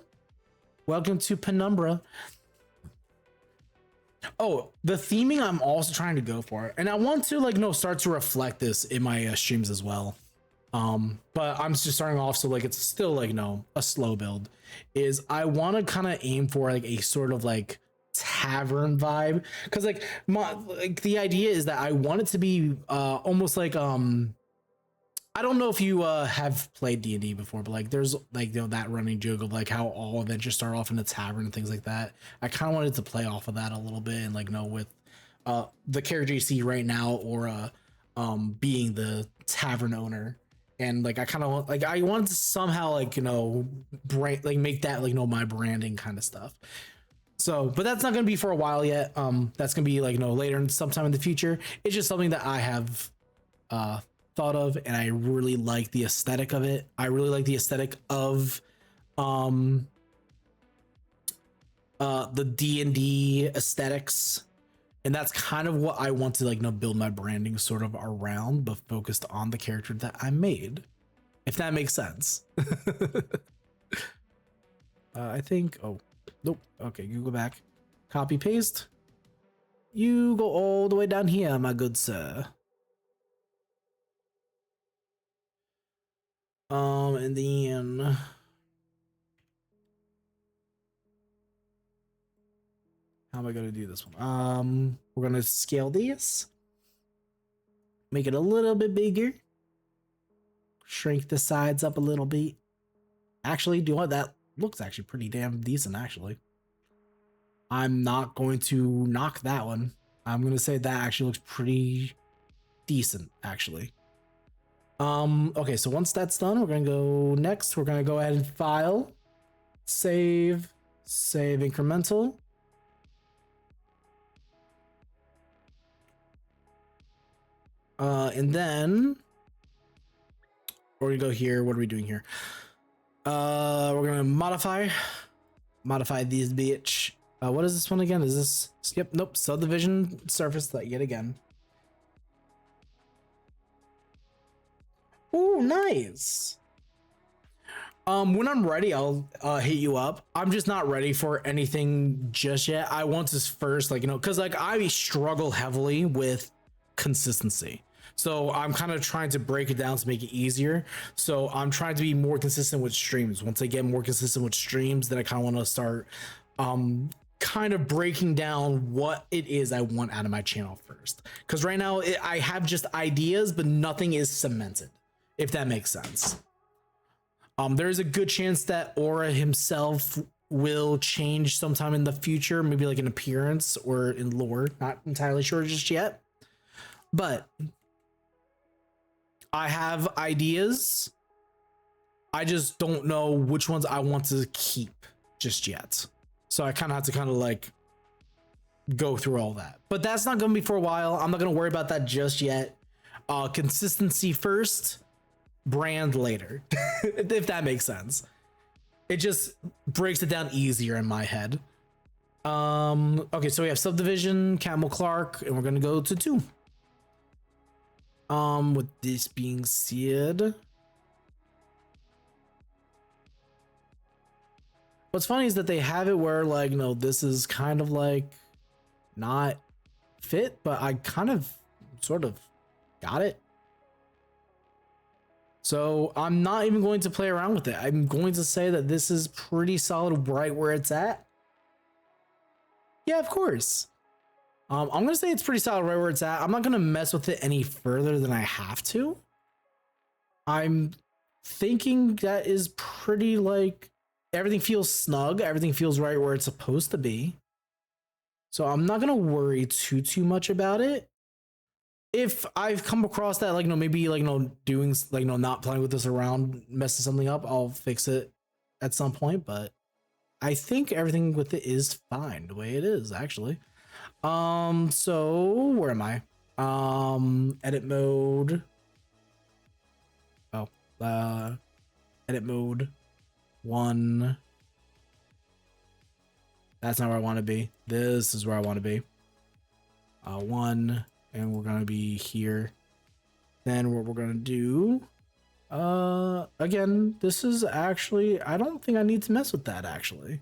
to Penumbra. Oh, the theming I'm also trying to go for, and I want to start to reflect this in my streams as well. But I'm just starting off, so like it's still a slow build. Is I want to kind of aim for like a sort of like tavern vibe, because like the idea is that I want it to be almost like I don't know if you have played D&D before, but like there's that running joke of like how all adventures start off in a tavern and things like that. I kind of wanted to play off of that a little bit, and with the character you see right now, Aura, being the tavern owner, and like I kind of I wanted to somehow make that my branding kind of stuff. So, but that's not gonna be for a while yet. That's gonna be later and sometime in the future. It's just something that I have thought of, and I really like the aesthetic of it. I really like the aesthetic of the D&D aesthetics, and that's kind of what I want to build my branding sort of around, but focused on the character that I made, if that makes sense. I think, oh nope, okay, you go back, copy paste, you go all the way down here, my good sir. And then how am I going to do this one? We're going to scale these, make it a little bit bigger, shrink the sides up a little bit. Actually, do what that looks actually pretty damn decent. Actually, I'm not going to knock that one. I'm going to say that actually looks pretty decent, actually. Okay, so once that's done, we're gonna go next. We're gonna go ahead and file, save incremental. And then we're gonna go here. What are we doing here? We're gonna modify these bitch. What is this one again? Is this, yep, nope, subdivision surface that yet again. Oh, nice. When I'm ready, I'll hit you up. I'm just not ready for anything just yet. I want to first, because I struggle heavily with consistency. So I'm kind of trying to break it down to make it easier. So I'm trying to be more consistent with streams. Once I get more consistent with streams, then I kind of want to start kind of breaking down what it is I want out of my channel first. Because right now I have just ideas, but nothing is cemented, if that makes sense. There's a good chance that Aura himself will change sometime in the future, maybe like an appearance or in lore. Not entirely sure just yet, but I have ideas. I just don't know which ones I want to keep just yet. So I kind of have to go through all that, but that's not going to be for a while. I'm not going to worry about that just yet. Consistency first. brand later, if that makes sense. It just breaks it down easier in my head. Okay, so we have Subdivision, Camel Clark, and we're gonna go to 2. With this being said, what's funny is that they have it where, like, you know, this is kind of like not fit, but I kind of sort of got it. So I'm not even going to play around with it. I'm going to say that this is pretty solid right where it's at. Yeah, of course. I'm gonna say it's pretty solid right where it's at. I'm not gonna mess with it any further than I have to. I'm thinking that is pretty, like, everything feels snug, everything feels right where it's supposed to be. So I'm not gonna worry too much about it. If I've come across that, like, you know, maybe, like, you know, doing, like, you know, not playing with this around messing something up, I'll fix it at some point, but I think everything with it is fine the way it is, actually. So where am I? Edit mode. Oh, edit mode 1. That's not where I want to be. This is where I want to be. 1, and we're gonna be here. Then what we're gonna do, again, this is actually, I don't think I need to mess with that, actually.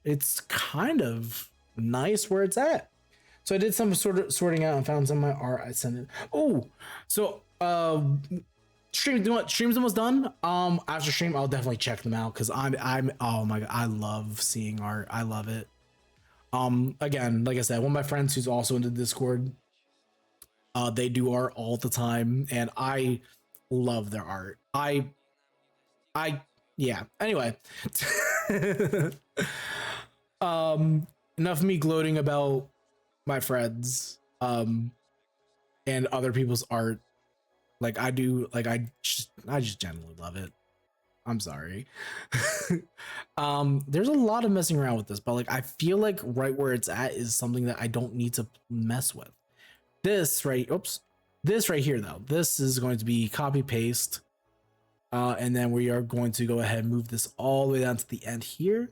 It's kind of nice where it's at. So I did some sort of sorting out and found some of my art. I sent it. Oh, so stream's almost done. After stream, I'll definitely check them out because I'm oh my god, I love seeing art. I love it. Again, like I said, one of my friends who's also into Discord, they do art all the time, and I love their art. Yeah. Anyway, enough of me gloating about my friends, and other people's art. Like, I do, like, I just generally love it. I'm sorry. There's a lot of messing around with this, but, like, I feel like right where it's at is something that I don't need to mess with. This right here though, this is going to be copy paste, and then we are going to go ahead and move this all the way down to the end here,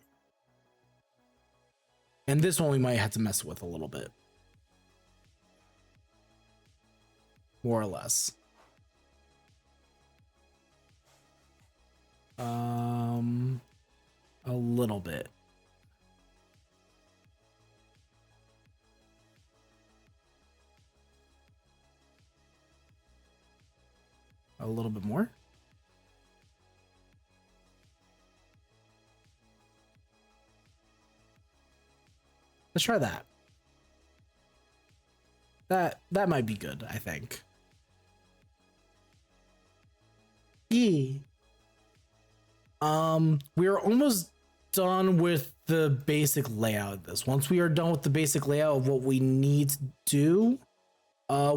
and this one we might have to mess with a little bit, more or less. A little bit. A little bit more. Let's try that. That might be good, I think. Yeah. We're almost done with the basic layout of this. Once we are done with the basic layout of what we need to do,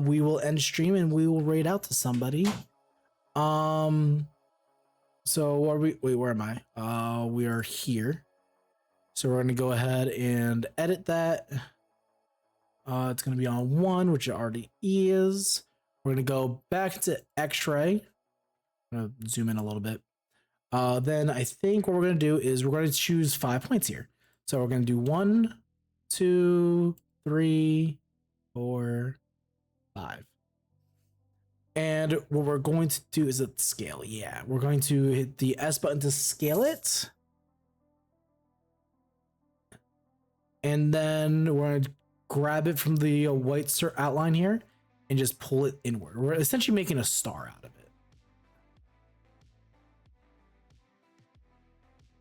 we will end stream and we will raid out to somebody. So are we, wait, where am I? We are here. So we're gonna go ahead and edit that. It's gonna be on 1, which it already is. We're gonna go back to X-ray. I'm gonna zoom in a little bit. Then I think what we're gonna do is we're gonna choose 5 points here. So we're gonna do 1, 2, 3, 4, 5. And what we're going to do is at scale. Yeah, we're going to hit the S button to scale it. And then we're going to grab it from the white outline here and just pull it inward. We're essentially making a star out of it.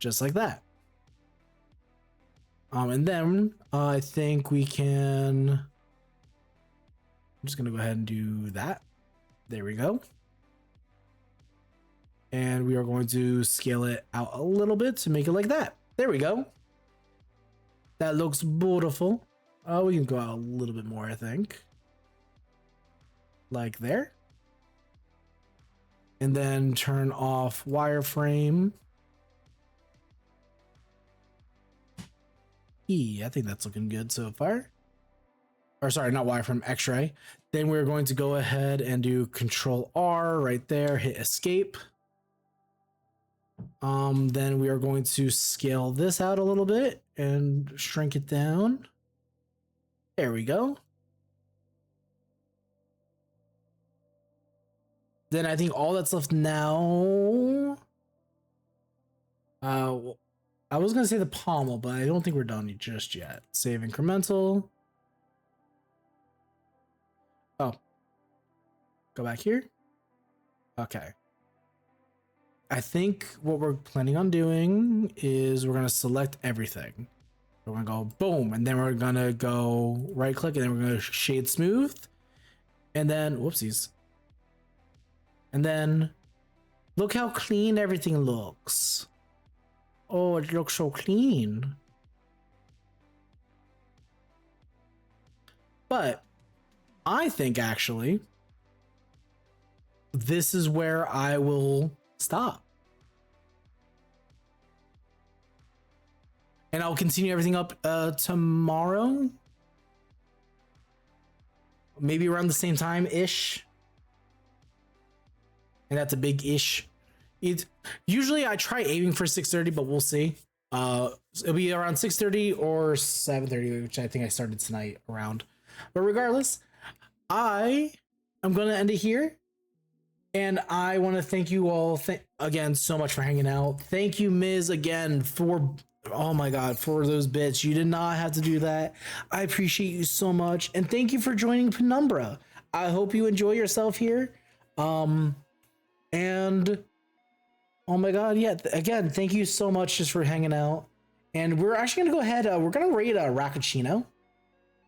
Just like that. And then I think we can, I'm just going to go ahead and do that. There we go. And we are going to scale it out a little bit to make it like that. There we go. That looks beautiful. We can go out a little bit more, I think. Like there. And then turn off wireframe. I think that's looking good so far. or sorry, not wireframe, X-ray. Then we're going to go ahead and do Control R right there, hit escape. Then we are going to scale this out a little bit and shrink it down. There we go. Then I think all that's left now. I was gonna say the pommel, but I don't think we're done just yet. Save incremental. Oh, go back here. Okay. I think what we're planning on doing is we're gonna select everything. We're gonna go boom, and then we're gonna go right click, and then we're gonna shade smooth, and then whoopsies. And then look how clean everything looks. Oh, it looks so clean. But I think actually this is where I will stop. And I'll continue everything up tomorrow. Maybe around the same time ish. And that's a big ish. It usually I try aiming for 6:30, but we'll see. It'll be around 6:30 or 7:30, which I think I started tonight around. But regardless, I am gonna end it here. And I want to thank you all again so much for hanging out. Thank you, Miz, again for, oh my God, for those bits. You did not have to do that. I appreciate you so much. And thank you for joining Penumbra. I hope you enjoy yourself here. And oh my God, yeah, again, thank you so much just for hanging out. And we're actually gonna go ahead, we're gonna raid Rakachino.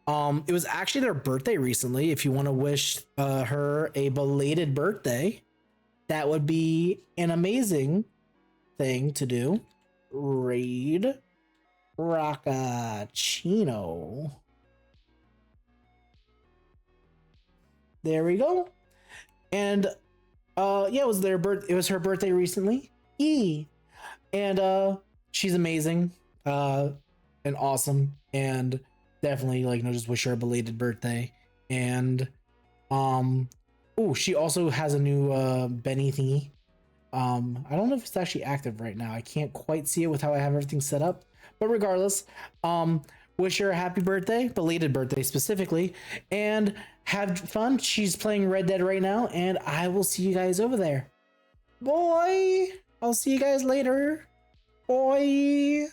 It was actually their birthday recently. If you want to wish her a belated birthday, that would be an amazing thing to do. Raid Rakachino. There we go. And yeah, it was her birthday recently. And she's amazing and awesome, and definitely like just wish her a belated birthday. And she also has a new Benny thingy. I don't know if it's actually active right now. I can't quite see it with how I have everything set up, but regardless, wish her a happy birthday, belated birthday specifically, and have fun. She's playing Red Dead right now, and I will see you guys over there. Boy, I'll see you guys later. Boy.